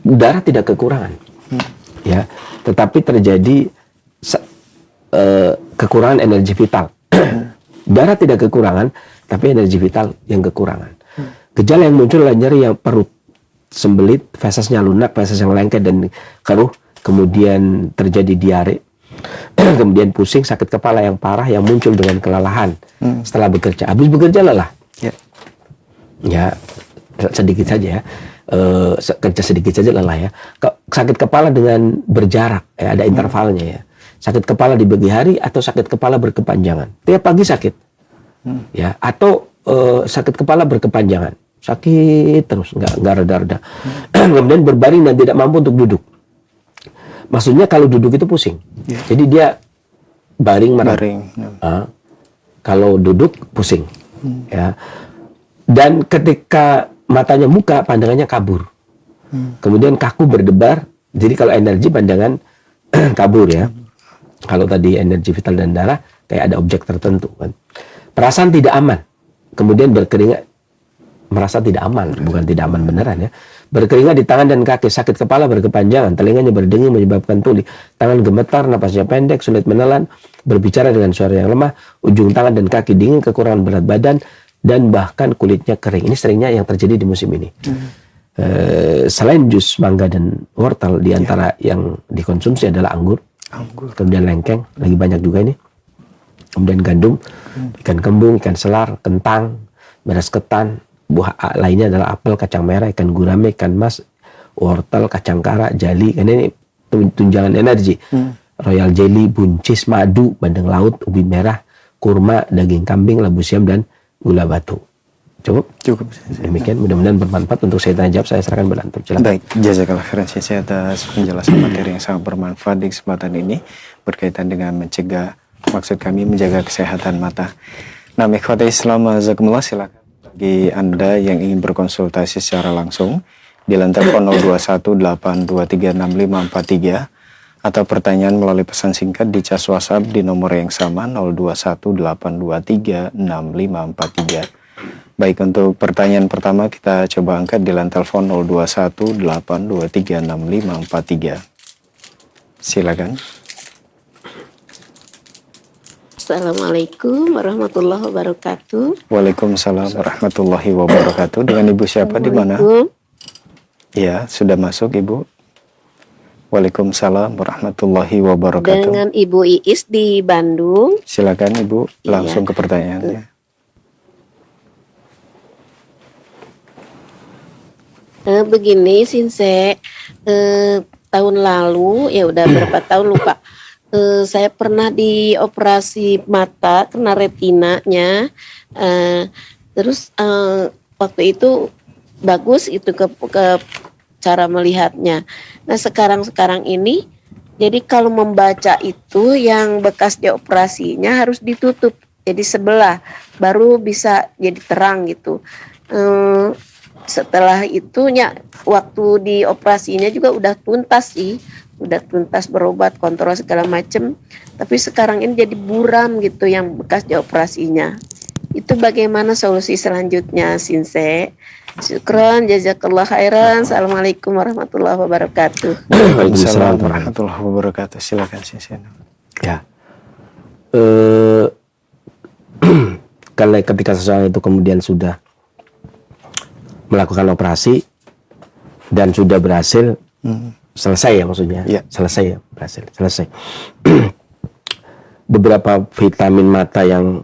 Speaker 1: darah tidak kekurangan, ya, tetapi terjadi kekurangan energi vital. Darah tidak kekurangan, tapi energi vital yang kekurangan. Gejala yang muncul adalah nyeri yang perut, sembelit, fesesnya lunak, feses yang lengket dan keruh, kemudian terjadi diare, kemudian pusing, sakit kepala yang parah yang muncul dengan kelelahan setelah bekerja. Habis bekerja lelah, ya sedikit saja ya, kerja sedikit saja lelah ya. Sakit kepala dengan berjarak, ya, ada intervalnya ya. Sakit kepala di pagi hari atau sakit kepala berkepanjangan. Tiap pagi sakit, ya, atau sakit kepala berkepanjangan, sakit terus, nggak reda-reda. Kemudian berbaring dan tidak mampu untuk duduk. Maksudnya kalau duduk itu pusing, jadi dia baring. Kalau duduk pusing, ya. Dan ketika matanya muka, pandangannya kabur. Kemudian kaku berdebar. Jadi kalau energi pandangan kabur ya. Kalau tadi energi vital dan darah kayak ada objek tertentu kan. Perasaan tidak aman. Kemudian berkeringat, merasa tidak aman, bukan tidak aman beneran ya. Berkeringat di tangan dan kaki, sakit kepala berkepanjangan, telinganya berdenging menyebabkan tuli, tangan gemetar, napasnya pendek, sulit menelan, berbicara dengan suara yang lemah, ujung tangan dan kaki dingin, kekurangan berat badan, dan bahkan kulitnya kering. Ini seringnya yang terjadi di musim ini. Selain jus mangga dan wortel, diantara yang dikonsumsi adalah anggur, kemudian lengkeng, lagi banyak juga ini, kemudian gandum, ikan kembung, ikan selar, kentang, beras ketan, buah lainnya adalah apel, kacang merah, ikan gurame, ikan mas, wortel, kacang kara, jali, karena ini tunjangan energi, royal jelly, buncis, madu, bandeng laut, ubi merah, kurma, daging kambing, labu siam dan gula batu. Cukup? Demikian, mudah-mudahan bermanfaat. Untuk saya tanya jawab, saya serahkan pada antum.
Speaker 3: Baik, jazakallah khairan saya atas penjelasan materi yang sangat bermanfaat di kesempatan ini berkaitan dengan mencegah, maksud kami menjaga kesehatan mata. Nah, ikhwati Islam, jazakumullah, silakan bagi Anda yang ingin berkonsultasi secara langsung di lantai 0218236543 atau pertanyaan melalui pesan singkat di cas WhatsApp di nomor yang sama 0218236543. Baik, untuk pertanyaan pertama kita coba angkat di line telepon 0218236543. Silakan.
Speaker 4: Assalamualaikum warahmatullahi wabarakatuh.
Speaker 3: Waalaikumsalam warahmatullahi wabarakatuh. Dengan Ibu siapa, di mana? Ya, sudah masuk Ibu. Waalaikumsalam warahmatullahi wabarakatuh.
Speaker 4: Dengan Ibu Iis di Bandung.
Speaker 3: Silakan Ibu, langsung ke pertanyaannya.
Speaker 4: Begini Sinse, tahun lalu, ya udah berapa tahun lupa, saya pernah dioperasi mata kena retinanya, terus waktu itu bagus itu ke cara melihatnya. Nah sekarang ini, jadi kalau membaca itu yang bekas dioperasinya harus ditutup, jadi sebelah baru bisa jadi terang gitu. Setelah itunya waktu di operasinya juga udah tuntas sih, udah tuntas berobat, kontrol segala macem. Tapi sekarang ini jadi buram gitu yang bekas di operasinya. Itu bagaimana solusi selanjutnya, Sinse? Syukron, jazakallah khairan. Assalamualaikum warahmatullahi wabarakatuh.
Speaker 3: Waalaikumsalam warahmatullahi wabarakatuh. Silakan Sinse.
Speaker 1: Ya. Kalau ketika seseorang itu kemudian sudah melakukan operasi dan sudah berhasil selesai ya maksudnya,
Speaker 3: Iya.
Speaker 1: selesai ya, berhasil selesai. Beberapa vitamin mata yang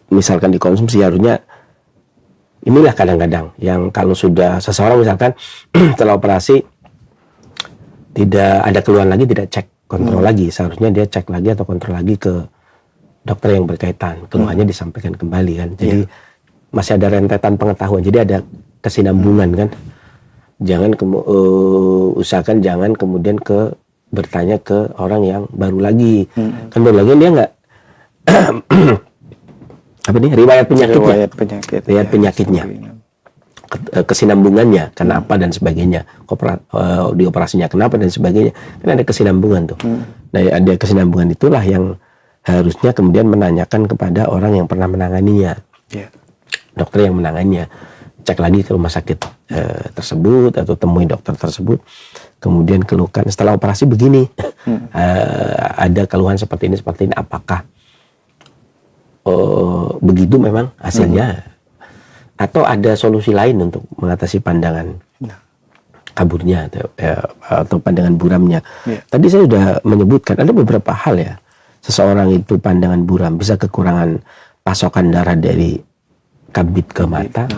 Speaker 1: misalkan dikonsumsi harusnya, inilah kadang-kadang yang kalau sudah seseorang misalkan setelah operasi tidak ada keluhan lagi, tidak cek kontrol lagi, seharusnya dia cek lagi atau kontrol lagi ke dokter yang berkaitan, keluhannya disampaikan kembali kan. Jadi masih ada rentetan pengetahuan, jadi ada kesinambungan kan. Jangan usahakan jangan kemudian bertanya ke orang yang baru lagi, kan baru lagi dia nggak apa nih riwayat penyakitnya, kesinambungannya kenapa dan sebagainya, di operasinya kenapa dan sebagainya, kan ada kesinambungan tuh. Nah, ada kesinambungan itulah yang harusnya kemudian menanyakan kepada orang yang pernah menanganinya, dokter yang menanganinya. Cek lagi ke rumah sakit tersebut atau temui dokter tersebut, kemudian keluhkan setelah operasi begini, ada keluhan seperti ini, apakah begitu memang hasilnya, atau ada solusi lain untuk mengatasi pandangan kaburnya atau pandangan buramnya. Tadi saya sudah menyebutkan ada beberapa hal ya, seseorang itu pandangan buram bisa kekurangan pasokan darah dari kabit ke mata,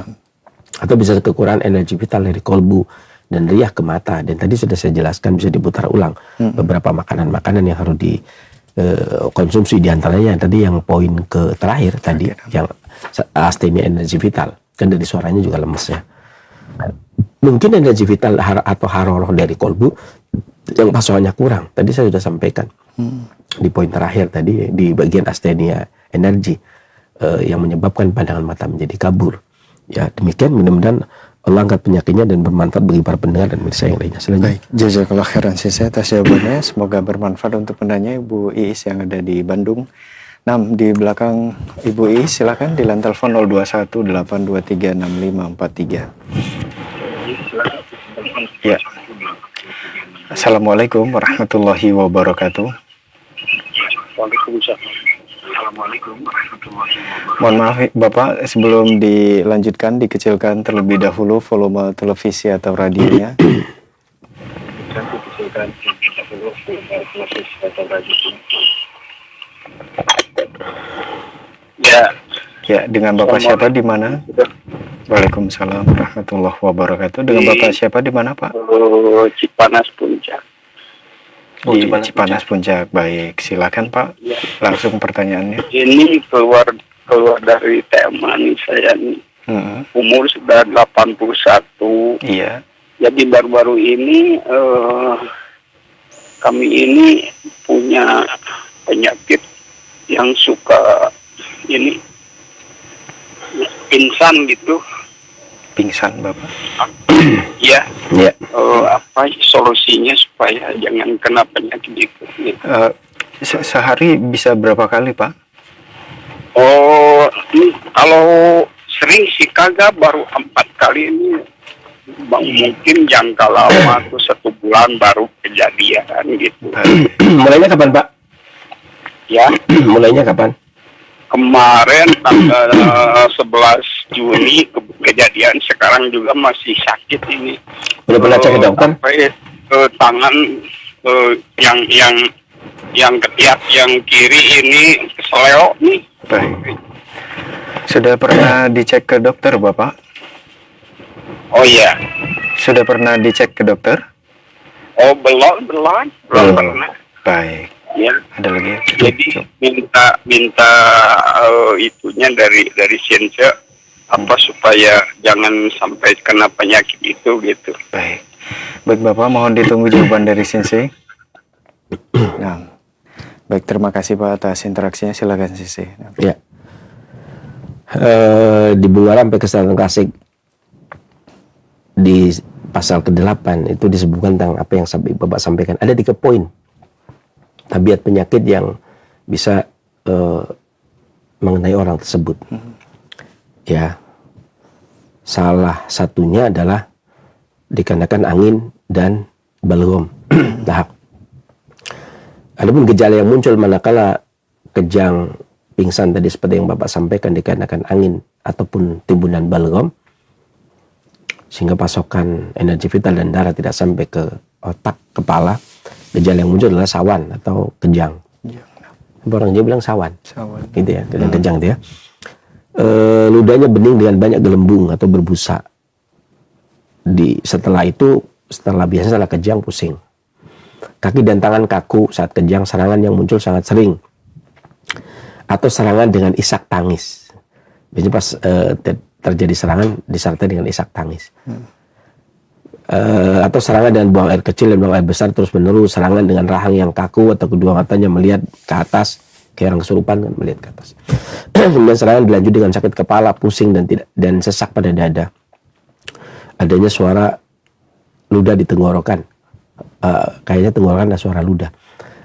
Speaker 1: atau bisa kekurangan energi vital dari kolbu dan riah ke mata. Dan tadi sudah saya jelaskan, bisa diputar ulang beberapa makanan-makanan yang harus dikonsumsi, diantaranya tadi yang poin ke terakhir tadi, yang astenia energi vital, kan dari suaranya juga lemes ya. Mungkin energi vital atau haroroh dari kolbu yang pasokannya kurang, tadi saya sudah sampaikan di poin terakhir tadi, di bagian astenia energi yang menyebabkan pandangan mata menjadi kabur. Ya, demikian, mudah-mudahan Allah angkat penyakitnya dan bermanfaat bagi para pendengar dan pemirsa yang lainnya. Selanjutnya.
Speaker 3: Baik, jazakallah khairan sisa atas jawabannya. Semoga bermanfaat untuk penanya Ibu Iis yang ada di Bandung. Nah, di belakang Ibu Iis silakan di line telepon 0218236543. Ya. Assalamualaikum warahmatullahi wabarakatuh. Mohon maaf Bapak, sebelum dilanjutkan dikecilkan terlebih dahulu volume televisi atau radionya. Ya, dengan Bapak siapa di mana? Waalaikumsalam warahmatullahi wabarakatuh. Dengan Bapak siapa di mana, Pak?
Speaker 5: Cipanas Puncak.
Speaker 3: Di Cipanas Puncak. Baik, silakan Pak.
Speaker 5: Ya.
Speaker 3: Langsung pertanyaannya.
Speaker 5: Ini keluar dari tema nih saya nih. Umur sudah 81.
Speaker 3: Iya.
Speaker 5: Jadi baru-baru ini kami ini punya penyakit yang suka ini pingsan gitu.
Speaker 3: Pingsan Bapak.
Speaker 5: Ya.
Speaker 1: Ya.
Speaker 5: Apa solusinya supaya jangan kena penyakit itu? Gitu.
Speaker 3: Sehari bisa berapa kali Pak?
Speaker 5: Oh, ini kalau sering sih kagak, baru 4 kali ini. Bang, mungkin jangka lama tuh 1 bulan baru kejadian gitu.
Speaker 1: Mulainya kapan Pak?
Speaker 5: Ya,
Speaker 1: Mulainya kapan?
Speaker 5: kemarin tanggal 11 Juni kejadian, sekarang juga masih sakit ini.
Speaker 1: Udah pernah cek ke dokter?
Speaker 5: Sampai tangan yang ketiak yang kiri ini keseleo nih.
Speaker 3: Baik. Sudah pernah dicek ke dokter Bapak?
Speaker 5: Oh iya.
Speaker 3: Sudah pernah dicek ke dokter?
Speaker 5: Oh belum pernah.
Speaker 3: Baik.
Speaker 5: Ya.
Speaker 3: Ada lagi?
Speaker 5: Jadi minta itunya dari Siense apa supaya jangan sampai kena penyakit itu gitu.
Speaker 3: Baik. Baik Bapak, mohon ditunggu jawaban dari Sensei. Nah, baik, terima kasih Pak atas interaksinya. Silakan Sensei.
Speaker 1: Ya. Di Bulwara sampai ke Selatan Klasik di pasal ke-8 itu disebutkan tentang apa yang Bapak sampaikan. Ada 3 poin tabiat penyakit yang bisa mengenai orang tersebut. Ya, salah satunya adalah dikarenakan angin dan balgam dahak. Adapun gejala yang muncul manakala kejang, pingsan tadi seperti yang Bapak sampaikan dikarenakan angin ataupun timbunan balgam, sehingga pasokan energi vital dan darah tidak sampai ke otak, kepala. Gejala yang muncul adalah sawan atau kejang. Orang Jawa bilang sawan, gitu ya, dengan kejang dia. Ludahnya bening dengan banyak gelembung atau berbusa. Setelah kejang pusing. Kaki dan tangan kaku saat kejang, serangan yang muncul sangat sering. Atau serangan dengan isak tangis. Biasanya pas terjadi serangan disertai dengan isak tangis. Atau serangan dengan buang air kecil dan buang air besar terus menerus, serangan dengan rahang yang kaku atau kedua matanya melihat ke atas kayak orang kesurupan kan, melihat ke atas. Kemudian serangan dilanjut dengan sakit kepala, pusing dan sesak pada dada. Adanya suara ludah di tenggorokan, kayaknya tenggorokan ada suara ludah.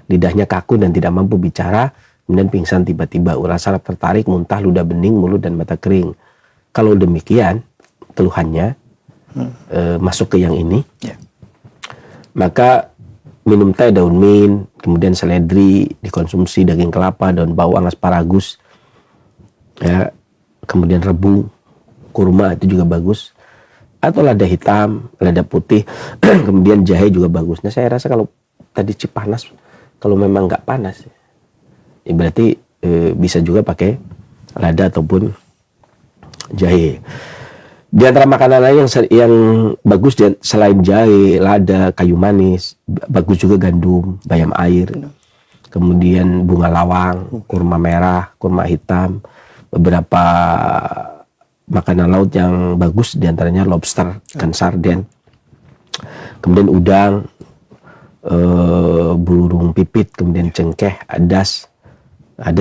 Speaker 1: Lidahnya kaku dan tidak mampu bicara, kemudian pingsan tiba-tiba, urat saraf tertarik, muntah, ludah bening, mulut dan mata kering. Kalau demikian keluhannya masuk ke yang ini, maka minum teh daun mint, kemudian seledri, dikonsumsi daging kelapa, daun bawang, asparagus, ya, kemudian rebu, kurma itu juga bagus, atau lada hitam, lada putih, kemudian jahe juga bagus. Nah saya rasa kalau tadi Cipanas, kalau memang nggak panas, ya berarti bisa juga pakai lada ataupun jahe. Di antara makanan lain yang bagus selain jahe, lada, kayu manis, bagus juga gandum, bayam air, kemudian bunga lawang, kurma merah, kurma hitam, beberapa makanan laut yang bagus diantaranya lobster, ikan sarden, kemudian udang, burung pipit, kemudian cengkeh, adas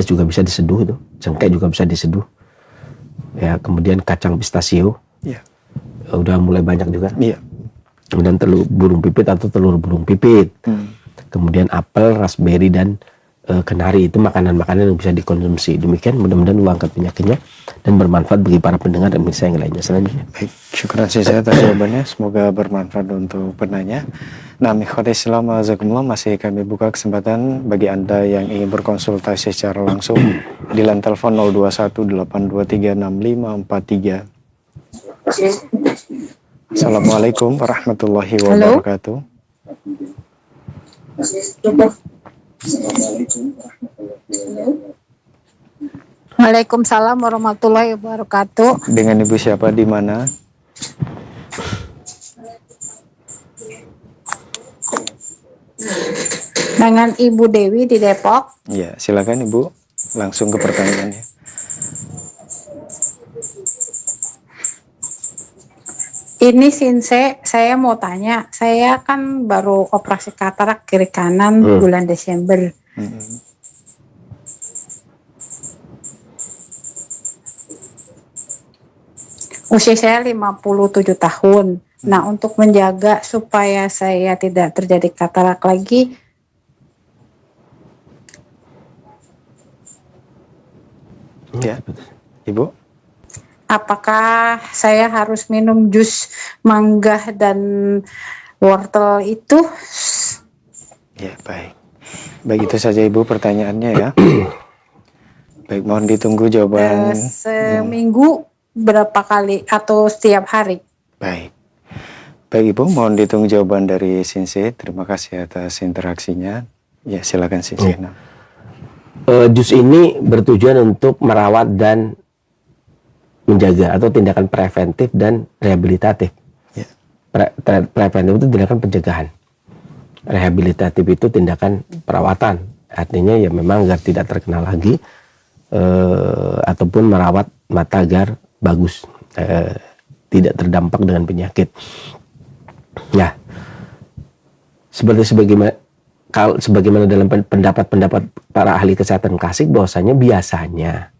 Speaker 1: juga bisa diseduh, itu cengkeh juga bisa diseduh, ya, kemudian kacang pistachio. Udah mulai banyak juga. Kemudian telur burung pipit atau telur burung pipit. Kemudian apel, raspberry dan kenari, itu makanan-makanan yang bisa dikonsumsi. Demikian, mudah-mudahan Allah angkat penyakitnya dan bermanfaat bagi para pendengar dan pemirsa yang lainnya. Selanjutnya.
Speaker 3: Baik, syukuran saya atas jawabannya. Semoga bermanfaat untuk penanya. Nah, ikhwati Islam azakumullah, masih kami buka kesempatan bagi Anda yang ingin berkonsultasi secara langsung di line telepon 0218236543. Assalamualaikum warahmatullahi wabarakatuh.
Speaker 6: Waalaikumsalam warahmatullahi wabarakatuh.
Speaker 3: Dengan ibu siapa, di mana?
Speaker 6: Dengan Ibu Dewi di Depok.
Speaker 3: Ya, silakan Ibu, langsung ke pertanyaannya.
Speaker 6: Ini Sinse, saya mau tanya, saya kan baru operasi katarak kiri kanan bulan Desember. Usia saya 57 tahun. Nah, untuk menjaga supaya saya tidak terjadi katarak lagi,
Speaker 3: ya, Ibu.
Speaker 6: apakah saya harus minum jus mangga dan wortel itu?
Speaker 3: Ya, baik. Baik, itu saja Ibu pertanyaannya ya. Baik, mohon ditunggu jawaban.
Speaker 6: Seminggu berapa kali atau setiap hari?
Speaker 3: Baik. Baik Ibu, mohon ditunggu jawaban dari Sinse. Terima kasih atas interaksinya. Ya, silakan Sinse.
Speaker 1: Jus ini bertujuan untuk merawat dan menjaga, atau tindakan preventif dan rehabilitatif.
Speaker 3: Ya.
Speaker 1: Preventif itu tindakan pencegahan. Rehabilitatif itu tindakan perawatan. Artinya ya memang agar tidak terkena lagi, ataupun merawat mata agar bagus, tidak terdampak dengan penyakit. Nah, sebagaimana dalam pendapat para ahli kesehatan klasik, bahwasanya biasanya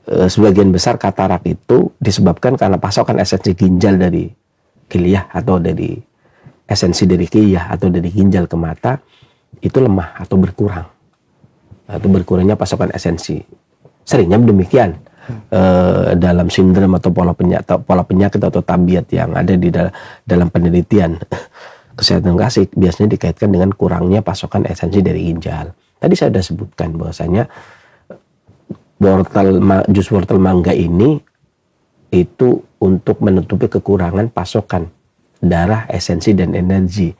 Speaker 1: sebagian besar katarak itu disebabkan karena pasokan esensi ginjal dari kiliyah atau dari ginjal ke mata itu lemah atau berkurang, atau berkurangnya pasokan esensi. Seringnya demikian dalam sindrom atau pola penyakit atau tabiat yang ada di dalam penelitian kesehatan klasik, biasanya dikaitkan dengan kurangnya pasokan esensi dari ginjal. Tadi saya sudah sebutkan bahwasanya jus wortel mangga ini itu untuk menutupi kekurangan pasokan darah, esensi dan energi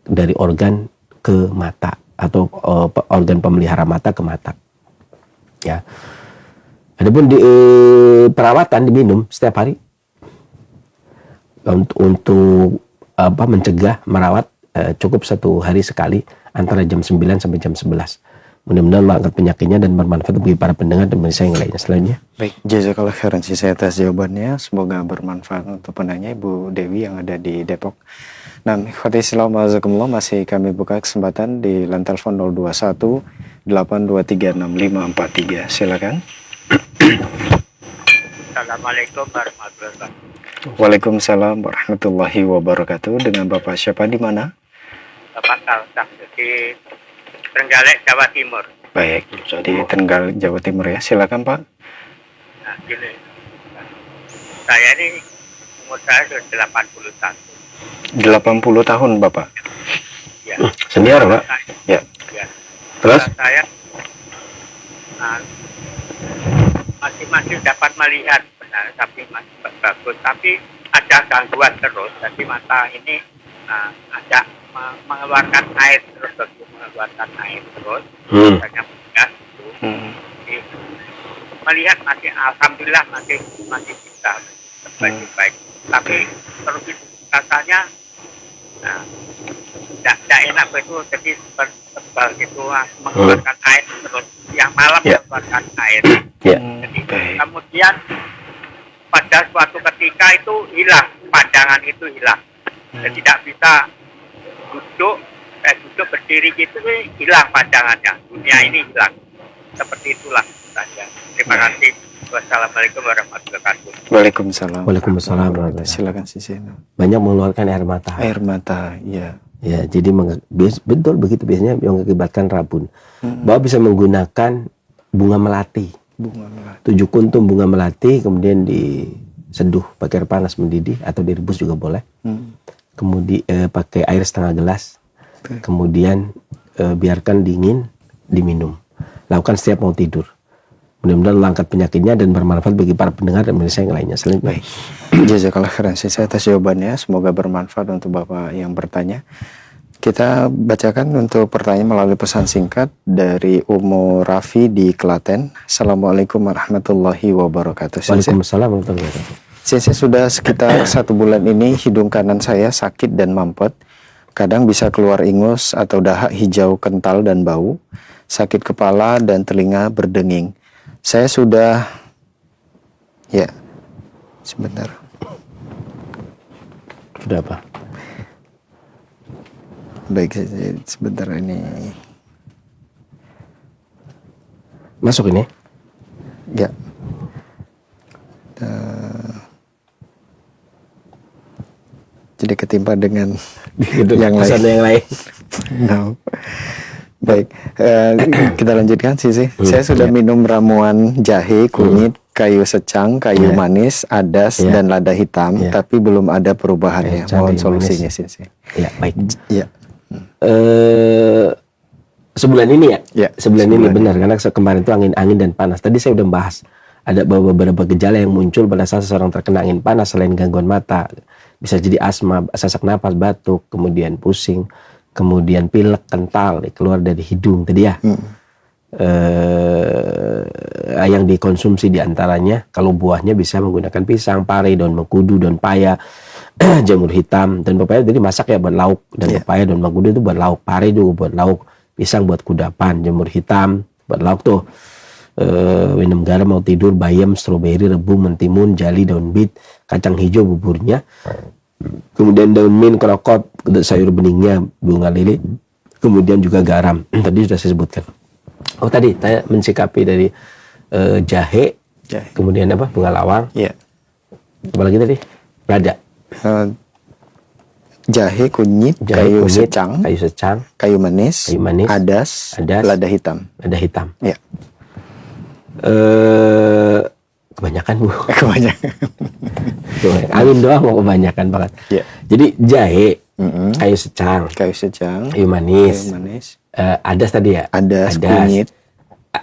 Speaker 1: dari organ ke mata atau organ pemelihara mata ke mata. Ya. Adapun di perawatan diminum setiap hari untuk mencegah merawat cukup 1 hari sekali antara jam 9 sampai jam 11. Mudah-mudahan Allah angkat penyakitnya dan bermanfaat bagi para pendengar dan pemirsa yang lainnya. Selanjutnya.
Speaker 3: Baik, jazakallah khairan saya atas jawabannya. Semoga bermanfaat untuk penanya Ibu Dewi yang ada di Depok. Nah, ikhwati Islam masih kami buka kesempatan di line telepon 021 823 6543. Silakan.
Speaker 5: Assalamualaikum warahmatullahi wabarakatuh.
Speaker 3: Waalaikumsalam warahmatullahi wabarakatuh. Dengan Bapak siapa di mana?
Speaker 5: Bapak Salsah di Trenggalek, Jawa Timur.
Speaker 3: Baik, di Trenggalek, Jawa Timur ya. Silakan Pak.
Speaker 5: Nah, gini. Saya ini umur saya sudah 81.
Speaker 3: 80 tahun Bapak.
Speaker 5: Ya.
Speaker 1: Senior, Pak.
Speaker 3: Ya.
Speaker 5: Ya.
Speaker 1: Terus?
Speaker 5: Saya masih dapat melihat benar, tapi masih bagus. Tapi ada gangguan terus. Jadi mata ini ada mengeluarkan air terus, mengeluarkan air terus. Misalnya bekas itu. Melihat masih, alhamdulillah masih bisa baik-baik. Tapi terus katanya tidak enak itu, jadi tebal gitu, mengeluarkan air terus. Yang malam mengeluarkan air. Jadi kemudian pada suatu ketika itu hilang, pandangan itu hilang. Jadi tidak bisa duduk berdiri gitu, hilang pandangannya. Dunia ini hilang. Seperti itulah saja. Terima kasih. Wassalamualaikum warahmatullahi wabarakatuh.
Speaker 3: Waalaikumsalam.
Speaker 1: Waalaikumsalam.
Speaker 3: Silakan Sisi.
Speaker 1: Banyak mengeluarkan air mata.
Speaker 3: Air mata, ya.
Speaker 1: Ya, jadi betul begitu biasanya yang mengakibatkan rabun. Bahwa bisa menggunakan bunga melati. 7 kuntum bunga melati, kemudian diseduh pakai air panas mendidih atau direbus juga boleh. Kemudian pakai air setengah gelas. Kemudian biarkan dingin, diminum. Lakukan setiap mau tidur. Mudah-mudahan Allah angkat penyakitnya dan bermanfaat bagi para pendengar dan pemirsa yang lainnya. Selanjutnya.
Speaker 3: Jazakallah khairan saya atas jawabannya. Semoga bermanfaat untuk Bapak yang bertanya. Kita bacakan untuk pertanyaan melalui pesan singkat dari Umu Rafi di Klaten. Assalamualaikum warahmatullahi wabarakatuh.
Speaker 1: Waalaikumsalam warahmatullahi wabarakatuh.
Speaker 3: Saya sudah sekitar 1 bulan ini hidung kanan saya sakit dan mampet. Kadang bisa keluar ingus atau dahak hijau kental dan bau. Sakit kepala dan telinga berdenging. Saya sudah, ya, sebentar.
Speaker 1: Sudah apa?
Speaker 3: Baik, sebentar ini.
Speaker 1: Masuk ini?
Speaker 3: Ya. Jadi ketimpa dengan yang lain. No. Baik, kita lanjutkan Sisi. Saya sudah minum ramuan jahe, kunyit, kayu secang, kayu manis, adas, dan lada hitam, tapi belum ada perubahannya. Mohon solusinya Sisi.
Speaker 1: Ya, baik.
Speaker 3: Ya.
Speaker 1: Sebulan ini ya?
Speaker 3: Ya,
Speaker 1: sebulan ini benar, karena kemarin itu angin dan panas. Tadi saya udah bahas ada beberapa gejala yang muncul pada saat seseorang terkena angin panas selain gangguan mata. Bisa jadi asma, sesak napas, batuk, kemudian pusing, kemudian pilek kental keluar dari hidung tadi ya. Yang dikonsumsi diantaranya kalau buahnya bisa menggunakan pisang, pare, daun mengkudu, daun paya, jamur hitam, dan pepaya jadi masak ya buat lauk, dan pepaya, daun mengkudu itu buat lauk, pare juga buat lauk, pisang buat kudapan, jamur hitam buat lauk tuh. Minum garam mau tidur, bayam, stroberi, rebung, mentimun, jali, daun bit, kacang hijau buburnya, kemudian daun mint, krokot, sayur beningnya, bunga lili, kemudian juga garam. Tadi sudah saya sebutkan. Oh tadi saya mensikapi dari jahe, kemudian apa, bunga lawang, apa lagi tadi? Lada,
Speaker 3: jahe, kunyit, kayu secang, kayu manis, adas, lada hitam. Ya.
Speaker 1: Kebanyakan Bu.
Speaker 3: Kebanyakan.
Speaker 1: Angin doang mau kebanyakan banget. Jadi jahe, kayu secang,
Speaker 3: kayu
Speaker 1: kayu manis, adas tadi ya,
Speaker 3: adas, kunyit,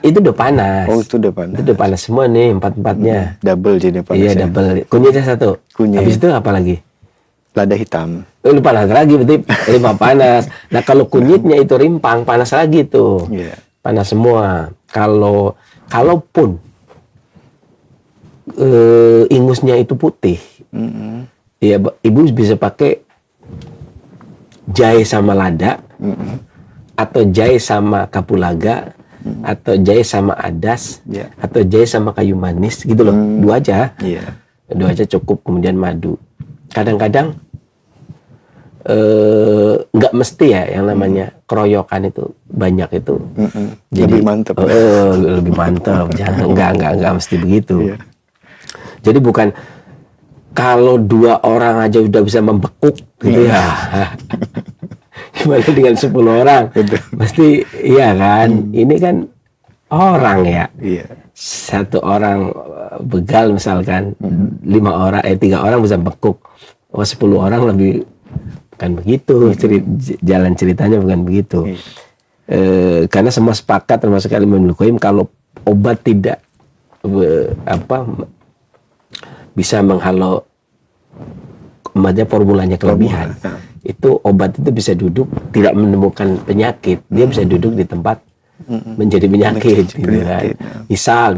Speaker 1: Itu udah panas.
Speaker 3: Oh, itu udah panas.
Speaker 1: Itu udah panas semua nih, 4-4-nya.
Speaker 3: Double jadi panas.
Speaker 1: Iya,
Speaker 3: ya?
Speaker 1: double. Kunyitnya 1.
Speaker 3: Kunyit.
Speaker 1: Habis itu apa lagi?
Speaker 3: Lada hitam.
Speaker 1: Lu panas lagi, berarti 5 panas. Nah, kalau kunyitnya itu rimpang, panas lagi tuh.
Speaker 3: Iya.
Speaker 1: Panas semua. Kalaupun ingusnya itu putih, ya ibu bisa pakai jahe sama lada, atau jahe sama kapulaga, atau jahe sama adas,
Speaker 3: Iya.
Speaker 1: atau jahe sama kayu manis gitu loh. 2 aja.
Speaker 3: Iya.
Speaker 1: 2 aja cukup, kemudian madu. Kadang-kadang nggak mesti ya yang namanya keroyokan itu banyak itu.
Speaker 3: Lebih mantap.
Speaker 1: Lebih mantap. Jangan nggak mesti begitu.
Speaker 3: Iya.
Speaker 1: Jadi bukan kalau 2 orang aja udah bisa membekuk gitu ya. Gimana dengan 10 orang? Pasti iya kan. Ini kan orang ya.
Speaker 3: Iya.
Speaker 1: 1 orang begal misalkan, 3 orang bisa bekuk. 10 orang lebih, bukan begitu. Jalan ceritanya bukan begitu. Karena semua sepakat termasuk Imam Al-Qayyim kalau obat tidak bisa menghalau formulanya kelebihan. Itu obat itu bisa duduk tidak menemukan penyakit, dia bisa duduk di tempat menjadi penyakit gitu kan. Misal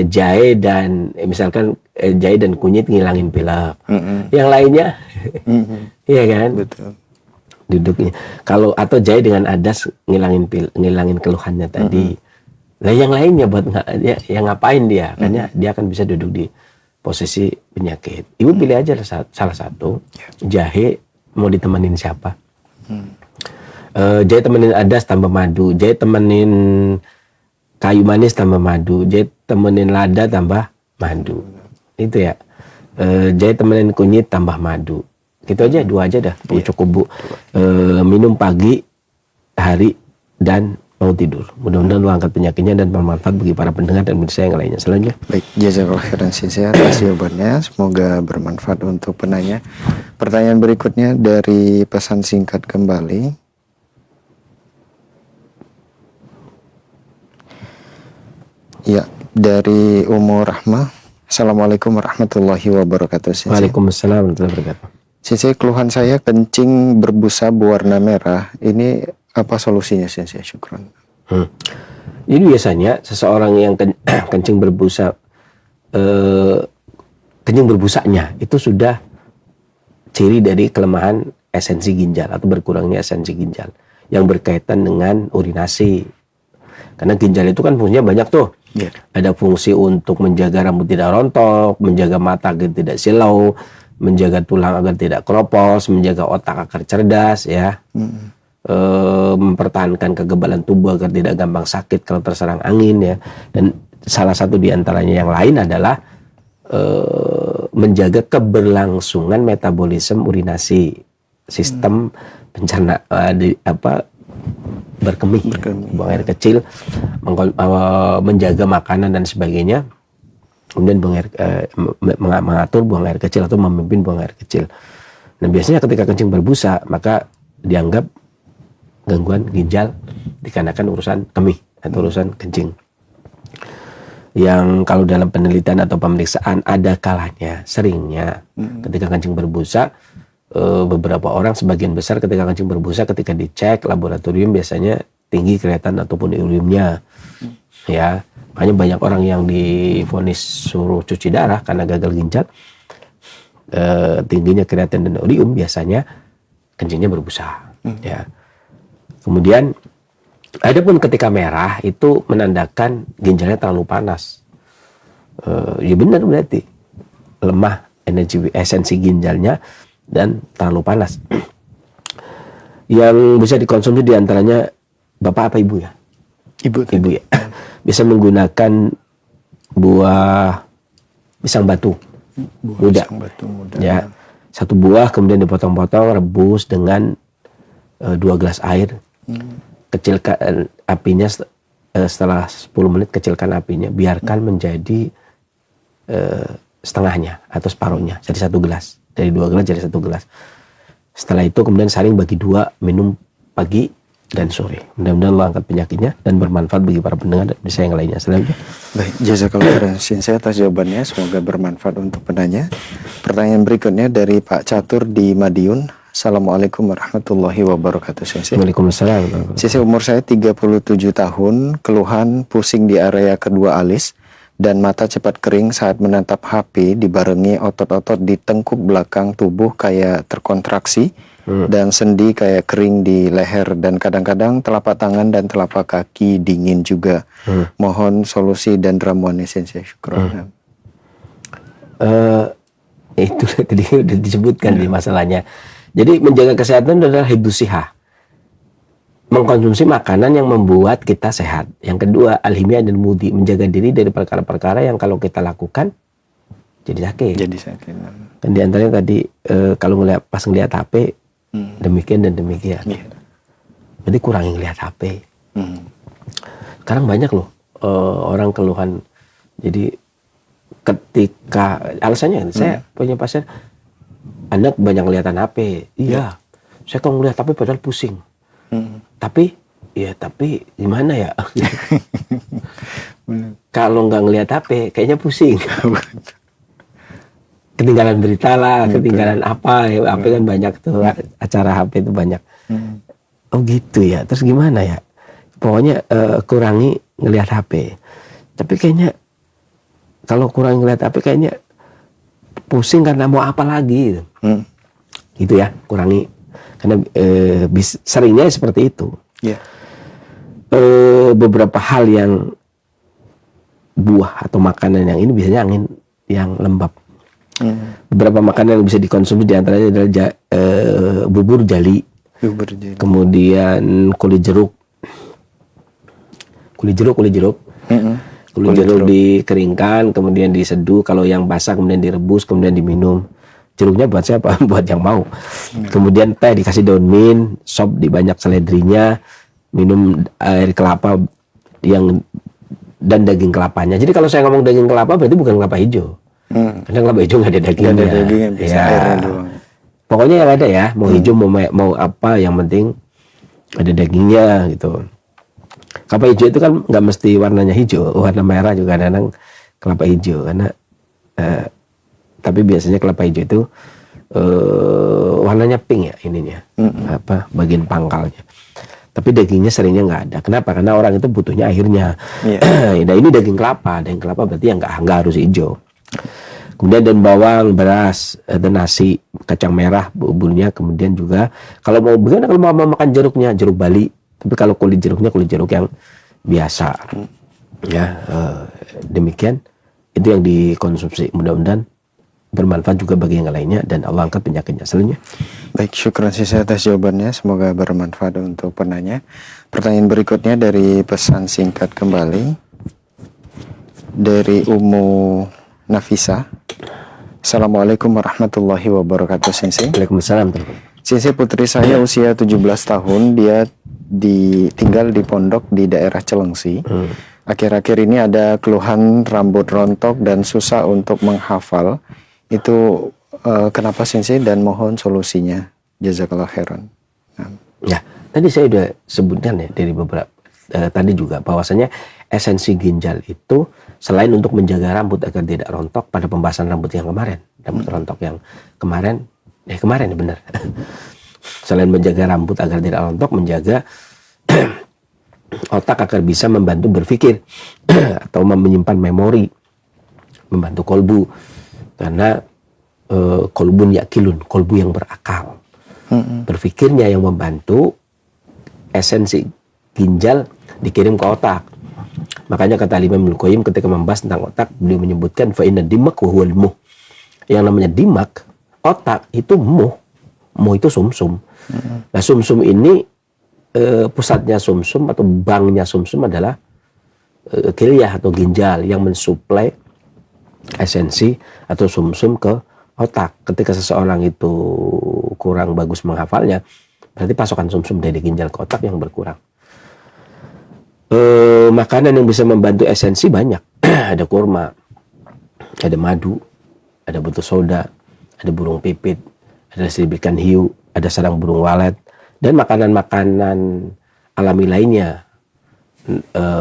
Speaker 1: jahe dan misalkan jahe dan kunyit ngilangin pilek. Yang lainnya iya kan? Betul. Duduknya. Kalau atau jahe dengan adas ngilangin keluhannya tadi. Nah, yang lainnya buat ngapain dia? Karena dia akan bisa duduk di posisi penyakit. Ibu pilih aja salah satu. Jahe mau ditemenin siapa? Jahe temenin adas tambah madu, jahe temenin kayu manis tambah madu, jahe temenin lada tambah madu. Itu ya. Jahe temenin kunyit tambah madu. Gitu aja, 2 aja dah. Cukup Bu. Minum pagi, hari, dan mau tidur. Mudah-mudahan lu angkat penyakitnya dan bermanfaat bagi para pendengar dan pemirsa yang lainnya. Selanjutnya.
Speaker 3: Baik, jazakallahu khairan sisi atas jawabannya. Semoga bermanfaat untuk penanya. Pertanyaan berikutnya dari pesan singkat kembali. Ya, dari Umur Rahmah. Assalamualaikum warahmatullahi wabarakatuh. Sisi.
Speaker 1: Waalaikumsalam warahmatullahi wabarakatuh.
Speaker 3: Sisi, keluhan saya kencing berbusa berwarna merah. Ini apa solusinya, Sisi? Syukran.
Speaker 1: Jadi biasanya seseorang yang kencing berbusa, kencing berbusanya itu sudah ciri dari kelemahan esensi ginjal atau berkurangnya esensi ginjal yang berkaitan dengan urinasi. Karena ginjal itu kan fungsinya banyak tuh. Yeah. Ada fungsi untuk menjaga rambut tidak rontok, menjaga mata agar tidak silau, menjaga tulang agar tidak keropos, menjaga otak agar cerdas, ya. Mempertahankan kekebalan tubuh agar tidak gampang sakit kalau terserang angin, ya. Dan salah satu di antaranya yang lain adalah menjaga keberlangsungan metabolisme urinasi, sistem berkemih, buang air kecil, menjaga makanan dan sebagainya, kemudian mengatur buang air kecil atau memimpin buang air kecil. Nah, biasanya ketika kencing berbusa maka dianggap gangguan ginjal dikarenakan urusan kemih atau urusan kencing. Yang kalau dalam penelitian atau pemeriksaan ada kalanya, seringnya ketika kencing berbusa, beberapa orang, sebagian besar ketika kencing berbusa, ketika dicek laboratorium biasanya tinggi kreatin ataupun uriumnya, ya. Makanya banyak orang yang divonis suruh cuci darah karena gagal ginjal, tingginya kreatin dan urium biasanya kencingnya berbusa, ya. Kemudian adapun ketika merah itu menandakan ginjalnya terlalu panas, ya benar, berarti lemah esensi ginjalnya dan terlalu panas. Yang bisa dikonsumsi diantaranya bapak apa ibu ya? Ibu ya. Bisa menggunakan buah pisang batu muda. Ya, 1 buah kemudian dipotong-potong, rebus dengan 2 gelas air. Kecilkan apinya setelah 10 menit, kecilkan apinya, biarkan menjadi setengahnya atau separuhnya, jadi 1 gelas. Dari 2 gelas jadi 1 gelas. Setelah itu kemudian saring bagi 2, minum pagi, dan sore. Mudah-mudahan Allah angkat penyakitnya dan bermanfaat bagi para pendengar dan bisa yang lainnya. Selanjutnya.
Speaker 3: Baik, jazakallahu khairan Sensei atas jawabannya, semoga bermanfaat untuk penanya. Pertanyaan berikutnya dari Pak Catur di Madiun. Assalamualaikum warahmatullahi wabarakatuh Sensei.
Speaker 1: Waalaikumsalam.
Speaker 3: Sensei, umur saya 37 tahun, keluhan pusing di area kedua alis dan mata cepat kering saat menatap HP, dibarengi otot-otot di tengkuk belakang tubuh kayak terkontraksi. Dan sendi kayak kering di leher dan kadang-kadang telapak tangan dan telapak kaki dingin juga. Mohon solusi dan ramuannya Sensei. Syukran.
Speaker 1: Itu tadi udah disebutkan di masalahnya. Jadi menjaga kesehatan adalah hibdus shihah. Mengkonsumsi makanan yang membuat kita sehat. Yang kedua, al-himyah dan mudi, menjaga diri dari perkara-perkara yang kalau kita lakukan jadi sakit.
Speaker 3: Jadi sakit.
Speaker 1: Dan di antaranya tadi kalau pas ngeliat HP demikian dan demikian. Berarti kurangi ngeliat HP. Sekarang banyak loh orang keluhan. Jadi ketika alasannya saya punya pasien, anak banyak kelihatan HP. Iya, saya kalau ngeliat HP padahal pusing. Tapi gimana ya? Kalau nggak ngeliat HP, kayaknya pusing. Ketinggalan berita lah, ketinggalan apa? HP kan banyak tuh, acara HP itu banyak. Oh gitu ya. Terus gimana ya? Pokoknya kurangi ngeliat HP. Tapi kayaknya kalau kurangi ngeliat HP, kayaknya pusing karena mau apa lagi? Gitu ya, kurangi. Karena seringnya seperti itu. Beberapa hal yang buah atau makanan yang ini biasanya angin yang lembab. Beberapa makanan yang bisa dikonsumsi diantaranya adalah bubur jali, kemudian kulit jeruk dikeringkan, kemudian diseduh. Kalau yang basah kemudian direbus, kemudian diminum. Jeruknya buat siapa? Buat yang mau. Kemudian teh dikasih daun mint, sop dibanyak seledrinya, minum air kelapa dan daging kelapanya. Jadi kalau saya ngomong daging kelapa berarti bukan kelapa hijau. Karena kelapa hijau nggak ada dagingnya.
Speaker 3: Nggak ada dagingnya, bisa airnya doang.
Speaker 1: Pokoknya yang ada ya, mau hijau mau apa, yang penting ada dagingnya gitu. Kelapa hijau itu kan nggak mesti warnanya hijau, warna merah juga kadang kelapa hijau karena tapi biasanya kelapa hijau itu warnanya pink ya ininya, bagian pangkalnya. Tapi dagingnya seringnya nggak ada. Kenapa? Karena orang itu butuhnya airnya. Nah ini daging kelapa berarti yang nggak harus hijau. Kemudian dan bawang, beras, dan nasi, kacang merah, buburnya. Kemudian juga kalau mau makan jeruknya, jeruk Bali. Tapi kalau kulit jeruk yang biasa. Ya, demikian. Itu yang dikonsumsi. Mudah-mudahan bermanfaat juga bagi yang lainnya dan Allah angkat penyakitnya. Selanjutnya.
Speaker 3: Baik, syukran Sensei atas jawabannya. Semoga bermanfaat untuk penanya. Pertanyaan berikutnya dari pesan singkat kembali dari Ummu Nafisa. Assalamualaikum warahmatullahi wabarakatuh Sensei.
Speaker 1: Waalaikumsalam.
Speaker 3: Sensei, putri saya usia 17 tahun. Dia tinggal di pondok di daerah Celengsi. Akhir-akhir ini ada keluhan rambut rontok dan susah untuk menghafal. Itu kenapa Sensei, dan mohon solusinya. Jazakallah khairan.
Speaker 1: Ya, tadi saya sudah sebutkan ya dari beberapa tadi juga bahwasanya esensi ginjal itu selain untuk menjaga rambut agar tidak rontok, pada pembahasan rambut yang kemarin, rambut rontok yang kemarin ya benar. Selain menjaga rambut agar tidak rontok, menjaga otak agar bisa membantu berpikir atau menyimpan memori, membantu kolbu. Karena kolbun yakilun, kolbu yang berakal. Berpikirnya yang membantu, esensi ginjal dikirim ke otak. Makanya kata Imam Ibnu Qayyim ketika membahas tentang otak, beliau menyebutkan fa inna dimak wa huwal muh. Yang namanya dimak, otak itu muh. Muh itu sumsum. Nah, sumsum ini pusatnya sumsum atau banknya sumsum adalah kilyah atau ginjal yang mensuplai esensi atau sumsum ke otak. Ketika seseorang itu kurang bagus menghafalnya, berarti pasokan sumsum dari ginjal ke otak yang berkurang. Makanan yang bisa membantu esensi banyak. Ada kurma, ada madu, ada butuh soda, ada burung pipit, ada seribut ikan hiu, ada sarang burung walet, dan makanan-makanan alami lainnya,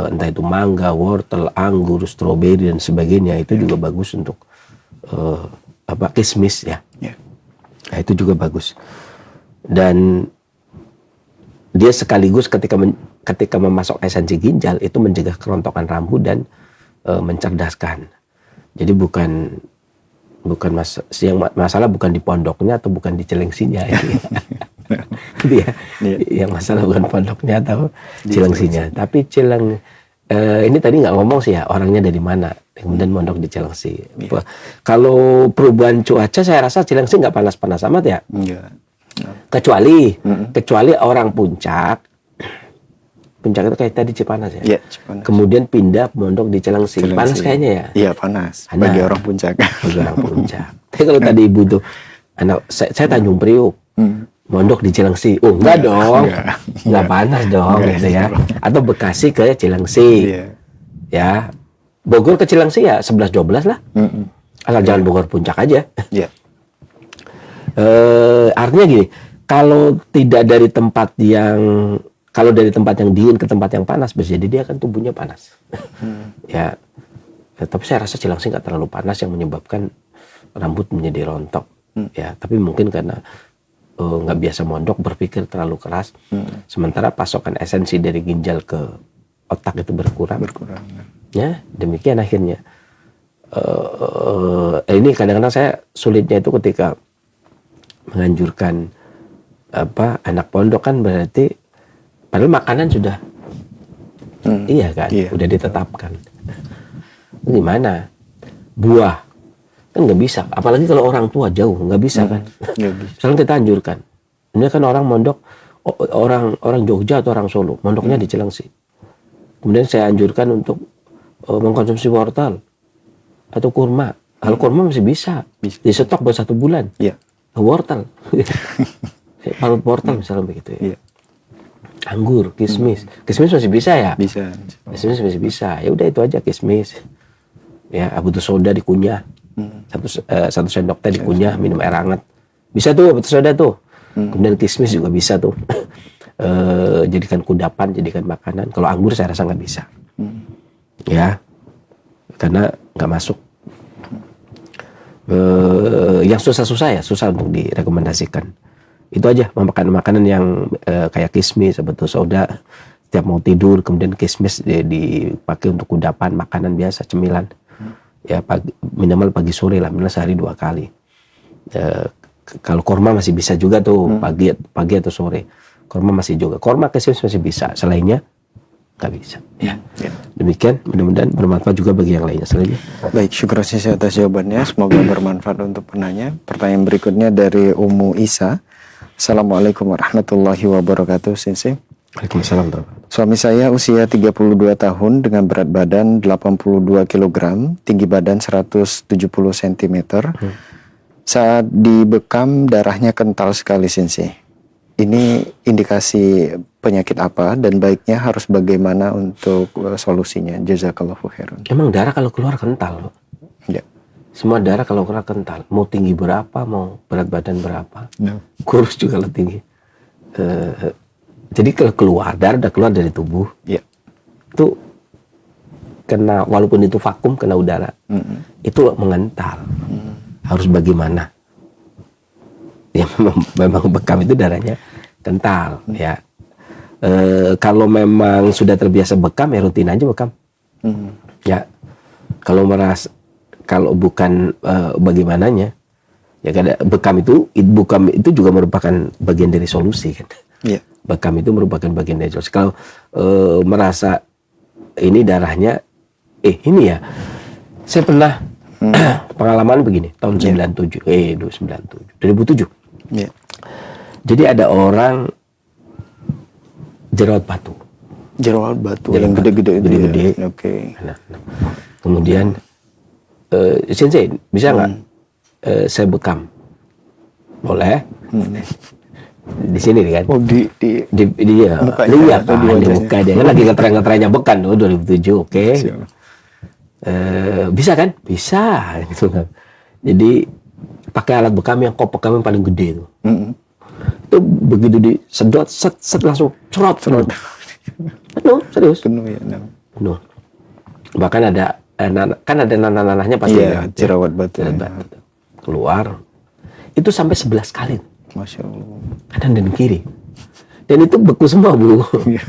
Speaker 1: entah itu mangga, wortel, anggur, stroberi dan sebagainya, itu juga bagus untuk kismis ya. Nah, itu juga bagus. Dan dia sekaligus ketika memasuk esensi ginjal itu mencegah kerontokan rambut dan mencerdaskan. Jadi masalah bukan di pondoknya atau bukan di celengsinya ya. Gitu ya. Yang masalah bukan pondoknya atau celengsinya, tapi ini tadi nggak ngomong sih ya orangnya dari mana, kemudian mondok di Cilengsi. Kalau perubahan cuaca saya rasa Cilengsi nggak panas-panas amat ya. Kecuali orang puncak itu kayak tadi Cipanas ya.
Speaker 3: Cipanas.
Speaker 1: Kemudian pindah mondok di Cilengsi. Panas kayaknya ya.
Speaker 3: Iya panas. Bagi orang puncak.
Speaker 1: Bagi orang puncak. Tapi kalau tadi ibu tuh saya Tanjung Priuk. Mondok di Cilengsi. Oh, enggak dong. Enggak panas dong gitu ya. Atau Bekasi ke Cilengsi. Ya. Bogor ke Cilengsi ya 11-12 lah. Asal jangan Bogor puncak aja. Artinya gini, kalau dari tempat yang dingin ke tempat yang panas, bisa jadi dia akan tubuhnya panas. Ya. Tapi saya rasa Cilengsi nggak terlalu panas yang menyebabkan rambut menjadi rontok. Ya, tapi mungkin karena nggak biasa mondok, berpikir terlalu keras, sementara pasokan esensi dari ginjal ke otak itu berkurang. Ya, demikian akhirnya. Ini kadang-kadang saya sulitnya itu ketika menganjurkan anak pondok kan berarti padahal makanan sudah udah ditetapkan. Gimana? Buah kan nggak bisa, apalagi kalau orang tua jauh nggak bisa kan. Sekarang kita anjurkan, ini kan orang mondok orang Jogja atau orang Solo, mondoknya di Cilengsi. Kemudian saya anjurkan untuk mengkonsumsi wortel atau kurma. Kalau kurma masih bisa di stok buat 1 bulan. Wortel, parut wortel misalnya begitu ya. Anggur, kismis masih bisa ya. Kismis masih bisa. Ya udah itu aja kismis. Ya, abutu soda dikunyah. Satu sendok teh dikunyah, minum air hangat. Bisa tuh abutu soda tuh. Kemudian kismis juga bisa tuh. Jadikan kudapan, jadikan makanan. Kalau anggur saya rasa nggak bisa. Ya, karena nggak masuk. Yang susah untuk direkomendasikan. Itu aja makanan yang kayak kismis, abutu soda. Setiap mau tidur, kemudian kismis dipakai untuk kudapan, makanan biasa, cemilan. Ya minimal pagi sore lah, minimal sehari 2 kali. Kalau korma masih bisa juga tuh pagi atau sore. Korma masih juga. Korma kismis masih bisa. Selainnya nggak bisa. Ya. Demikian. Mudah-mudahan bermanfaat juga bagi yang lainnya. Selainnya.
Speaker 3: Baik, syukur saya atas jawabannya. Semoga bermanfaat untuk penanya. Pertanyaan berikutnya dari Ummu Isa. Assalamualaikum warahmatullahi wabarakatuh, Sensei.
Speaker 1: Waalaikumsalam.
Speaker 3: Suami saya usia 32 tahun dengan berat badan 82 kg, tinggi badan 170 cm. Saat dibekam darahnya kental sekali, Sensei. Ini indikasi penyakit apa dan baiknya harus bagaimana untuk solusinya? Jazakallahu khairan.
Speaker 1: Emang darah kalau keluar kental?
Speaker 3: Ya.
Speaker 1: Semua darah kalau keluar kental. Mau tinggi berapa, mau berat badan berapa, kurus juga lebih tinggi. Jadi kalau keluar, darah udah keluar dari tubuh, itu kena, walaupun itu vakum, kena udara, itu mengental. Harus bagaimana? Ya memang bekam itu darahnya kental, ya. Kalau memang sudah terbiasa bekam, ya rutin aja bekam. Ya, kalau bukan bagaimananya, ya karena bekam itu juga merupakan bagian dari solusi kan. Bekam itu merupakan bagian dari solusi. Kalau merasa ini darahnya, ini ya, saya pernah pengalaman begini tahun 2007. Jadi ada orang jerawat batu yang gede-gede.
Speaker 3: Oke.
Speaker 1: Nah, kemudian Sensei bisa nggak saya bekam? Boleh. Di sini kan?
Speaker 3: Oh di
Speaker 1: mukanya, di muka dia kan lagi ngetren-ngetrennya bekan tuh 2007. Oke. Bisa kan? Bisa gitu kan. Jadi pakai alat bekam yang kop bekam yang paling gede itu. Itu begitu disedot, set langsung cerot. Penuh, serius.
Speaker 3: Penuh ya. Nah.
Speaker 1: Penuh. Bahkan ada ada nanah-nanahnya pasti.
Speaker 3: Iya, jerawat batu.
Speaker 1: Jerawat batu. Keluar. Itu sampai 11 kali.
Speaker 3: Masya Allah.
Speaker 1: Kanan dan kiri. Dan itu beku semua, Bu.
Speaker 3: Iya.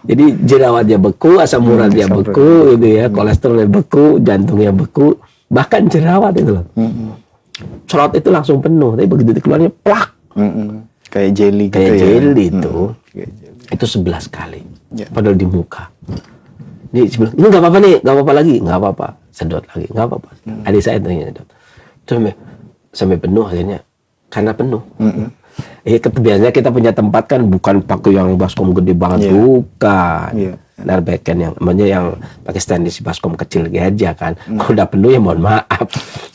Speaker 1: Jadi jerawatnya beku, asam uratnya beku, gitu ya, kolesterolnya beku, jantungnya beku, bahkan jerawat itu loh. Slot itu langsung penuh, tapi begitu keluarnya plak.
Speaker 3: Kayak jelly gitu
Speaker 1: Kayak
Speaker 3: ya.
Speaker 1: jelly itu.
Speaker 3: Kayak jelly.
Speaker 1: Itu 11 kali.
Speaker 3: Ya.
Speaker 1: Padahal di muka. Ini nggak apa-apa nih, nggak apa-apa lagi, nggak apa-apa. Sedot lagi, nggak apa-apa. Adik saya itu sedot. Sampai penuh akhirnya, karena penuh. Biasanya kita punya tempat kan bukan pakai yang baskom gede banget, bukan. Narbekan yang pakai stainless baskom kecil aja kan. Kalau udah penuh ya mohon maaf.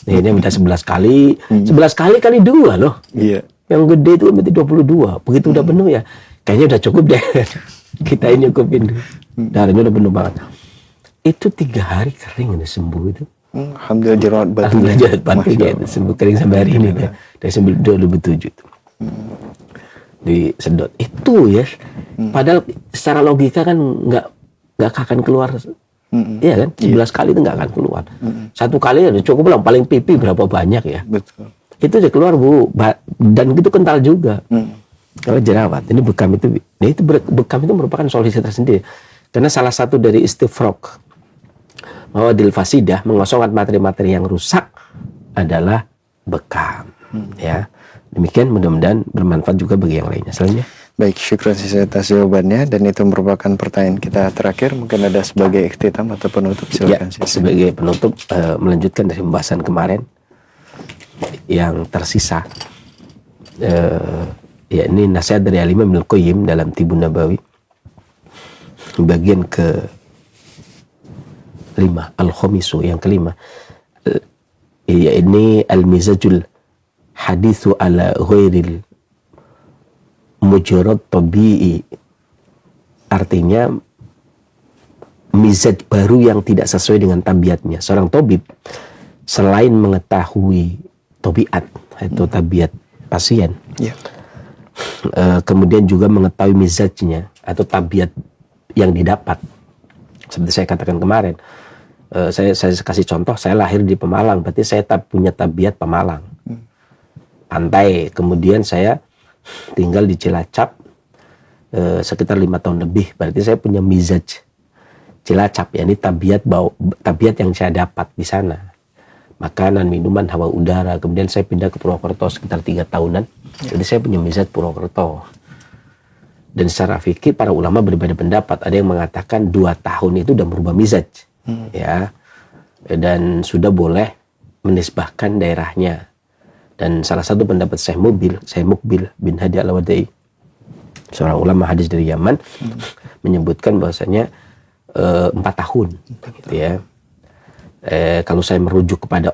Speaker 1: Ini udah 11 kali, 11 kali kali 2 loh.
Speaker 3: Iya.
Speaker 1: Yang gede itu berarti 22. Begitu udah penuh ya, kayaknya udah cukup deh. Kita ini cukupin. Darahnya udah penuh banget. Itu 3 hari kering udah sembuh itu.
Speaker 3: Alhamdulillah jerawat batu.
Speaker 1: Alhamdulillah jerawat batunya itu sembuh kering sampai hari ini deh. Dari 2007 itu. Disedot itu ya. Padahal secara logika kan nggak akan keluar. Iya kan? 11 kali itu nggak akan keluar. 1 kali udah cukup lah, paling pipi berapa banyak ya.
Speaker 3: Betul.
Speaker 1: Itu udah keluar, Bu. Dan itu kental juga. Kalau jerawat, ini bekam itu, bekam itu merupakan solusi tersendiri. Karena salah satu dari istifrok bahwa dilfasidah, mengosongkan materi-materi yang rusak adalah bekam. Ya. Demikian, mudah-mudahan bermanfaat juga bagi yang lainnya. Selanjutnya.
Speaker 3: Baik, syukran atas jawabannya, dan itu merupakan pertanyaan kita terakhir. Mungkin ada sebagai ikhtitam atau penutup, silakan.
Speaker 1: Ya, sebagai penutup, melanjutkan dari pembahasan kemarin yang tersisa, yakni nasihat dari Al-Imam Ibnul Qayyim dalam Tibun Nabawi bagian ke-5, Al-Khamisu, yang kelima, yakni Al-Mizajul Hadithu ala ghairil mujarrad tabi'i. Artinya mizaj baru yang tidak sesuai dengan tabiatnya. Seorang tabib selain mengetahui tabiat atau tabiat pasien, kemudian juga mengetahui mizajnya atau tabiat yang didapat. Seperti saya katakan kemarin, saya kasih contoh, saya lahir di Pemalang, berarti saya punya tabiat Pemalang, pantai. Kemudian saya tinggal di Cilacap sekitar 5 tahun lebih, berarti saya punya mizaj Cilacap, yakni tabiat yang saya dapat di sana, makanan, minuman, hawa udara. Kemudian saya pindah ke Purwokerto sekitar 3 tahunan, jadi saya punya mizaj Purwokerto. Dan secara fikih para ulama berbeda pendapat. Ada yang mengatakan 2 tahun itu udah merubah mizaj, ya, dan sudah boleh menisbahkan daerahnya. Dan salah satu pendapat Syekh Mukbil bin Hadi Al-Wadai, seorang ulama hadis dari Yaman, menyebutkan bahwasanya 4 tahun, gitu ya. Kalau saya merujuk kepada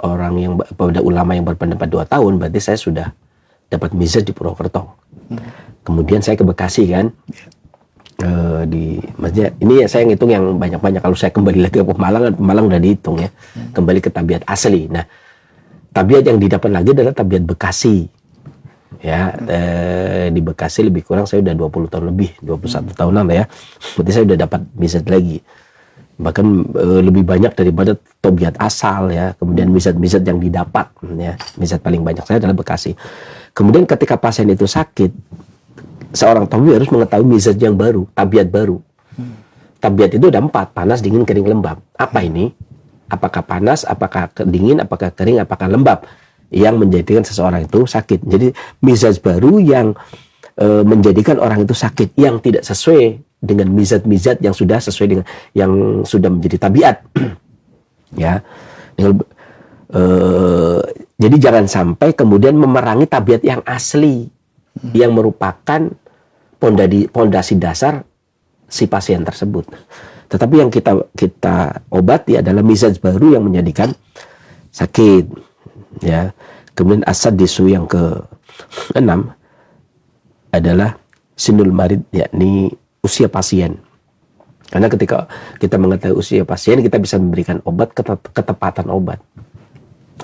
Speaker 1: pada ulama yang berpendapat 2 tahun, berarti saya sudah dapat mizaj di Purwokerto. Kemudian saya ke Bekasi kan, maksudnya ini ya saya ngitung yang banyak-banyak. Kalau saya kembali lagi ke Pemalang udah dihitung ya, kembali ke tabiat asli. Nah, tabiat yang didapat lagi adalah tabiat Bekasi, ya. Di Bekasi lebih kurang saya udah 20 tahun lebih, 21 tahunan ya. Berarti saya udah dapat mizaj lagi, bahkan lebih banyak daripada tabiat asal ya. Kemudian mizaj yang didapat ya, mizaj paling banyak saya adalah Bekasi. Kemudian ketika pasien itu sakit, seorang tabib harus mengetahui mizaj yang baru, tabiat baru. Tabiat itu ada 4, panas, dingin, kering, lembab. Apa ini? Apakah panas, apakah dingin, apakah kering, apakah lembab yang menjadikan seseorang itu sakit. Jadi mizaj baru yang menjadikan orang itu sakit, yang tidak sesuai dengan mizaj-mizaj yang sudah sesuai dengan yang sudah menjadi tabiat. Ya. Jadi jangan sampai kemudian memerangi tabiat yang asli, yang merupakan pondasi dasar si pasien tersebut. Tetapi yang kita obati adalah mizaj baru yang menjadikan sakit, ya. Kemudian as-sadisu yang ke-6 adalah sinul marid, yakni usia pasien. Karena ketika kita mengetahui usia pasien, kita bisa memberikan obat, ketepatan obat.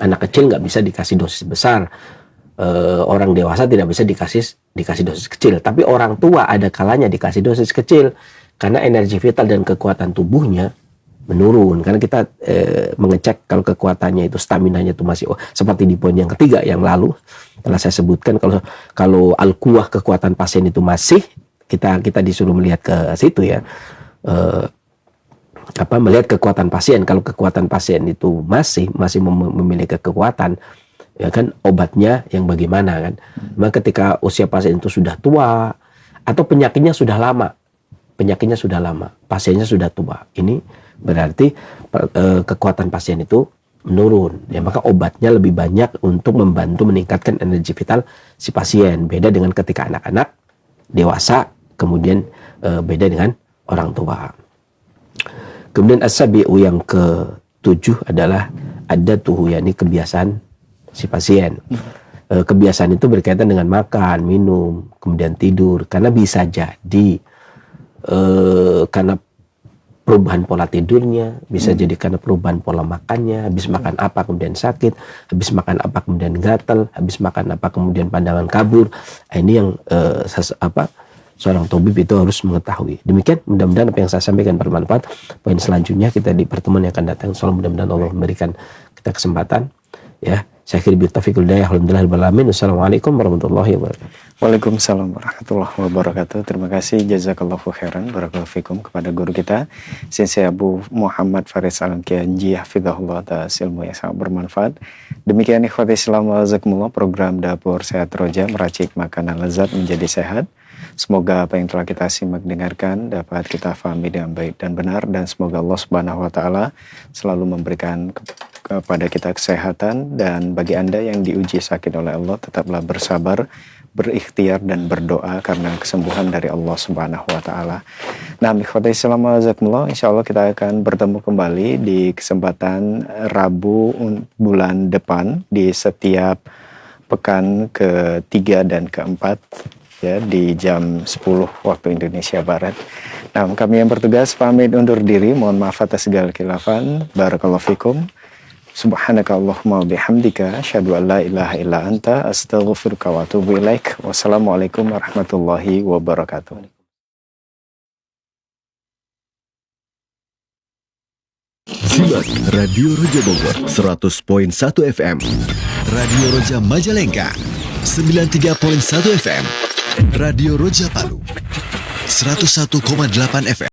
Speaker 1: Anak kecil nggak bisa dikasih dosis besar, orang dewasa tidak bisa dikasih dosis kecil. Tapi orang tua ada kalanya dikasih dosis kecil, Karena energi vital dan kekuatan tubuhnya menurun. Karena kita mengecek kalau kekuatannya itu, staminanya itu masih seperti di poin yang ketiga yang lalu telah saya sebutkan, kalau al-quwah kekuatan pasien itu masih, kita disuruh melihat ke situ ya. Melihat kekuatan pasien. Kalau kekuatan pasien itu masih memiliki kekuatan, ya kan, obatnya yang bagaimana kan. Maka ketika usia pasien itu sudah tua atau penyakitnya sudah lama, pasiennya sudah tua, ini berarti kekuatan pasien itu menurun ya, maka obatnya lebih banyak untuk membantu meningkatkan energi vital si pasien. Beda dengan ketika anak-anak, dewasa, kemudian beda dengan orang tua. Kemudian as-sabi'u yang ke-7 adalah adatuhu, yakni kebiasaan si pasien. Kebiasaan itu berkaitan dengan makan, minum, kemudian tidur. Karena bisa jadi karena perubahan pola tidurnya, bisa jadi karena perubahan pola makannya, habis makan apa kemudian sakit, habis makan apa kemudian gatal, habis makan apa kemudian pandangan kabur. Ini yang seorang tabib itu harus mengetahui. Demikian, mudah-mudahan apa yang saya sampaikan bermanfaat. Poin selanjutnya kita di pertemuan yang akan datang, insyaallah mudah-mudahan Allah memberikan kita kesempatan ya. Saya akhiri bi taufiqul hidayah. Alhamdulillahirabbil alamin. Wassalamualaikum warahmatullahi wabarakatuh.
Speaker 3: Waalaikumsalam warahmatullahi wabarakatuh. Terima kasih, jazakallahu khairan, barakallahu fikum, kepada guru kita Sensei Abu Muhammad Faris Al-Kianji, hafizahullah, atas ilmu yang sangat bermanfaat. Demikian ikhwati Islam wa jazakumullah, program Dapur Sehat Roja, meracik makanan lezat menjadi sehat. Semoga apa yang telah kita simak dengarkan dapat kita fahami dengan baik dan benar, dan semoga Allah Subhanahu wa taala selalu memberikan kepada kita kesehatan. Dan bagi Anda yang diuji sakit oleh Allah, tetaplah bersabar, berikhtiar dan berdoa karena kesembuhan dari Allah Subhanahu wa taala. Nah, ikhwati Islam wa jazakumullah, insyaallah kita akan bertemu kembali di kesempatan Rabu bulan depan di setiap pekan ke-3 dan ke-4 ya, di jam 10 waktu Indonesia Barat. Nah, kami yang bertugas pamit undur diri. Mohon maaf atas segala khilafan. Barakallahu fikum. Subhanaka Allahumma bihamdika asyhadu an la ilaha illa anta astaghfiruka wa atubu ilaik. Wassalamualaikum warahmatullahi wabarakatuh.
Speaker 2: Simak Radio Roja Bogor 100.1 FM, Radio Roja Majalengka 93.1 FM, Radio Roja Palu 101,8 FM.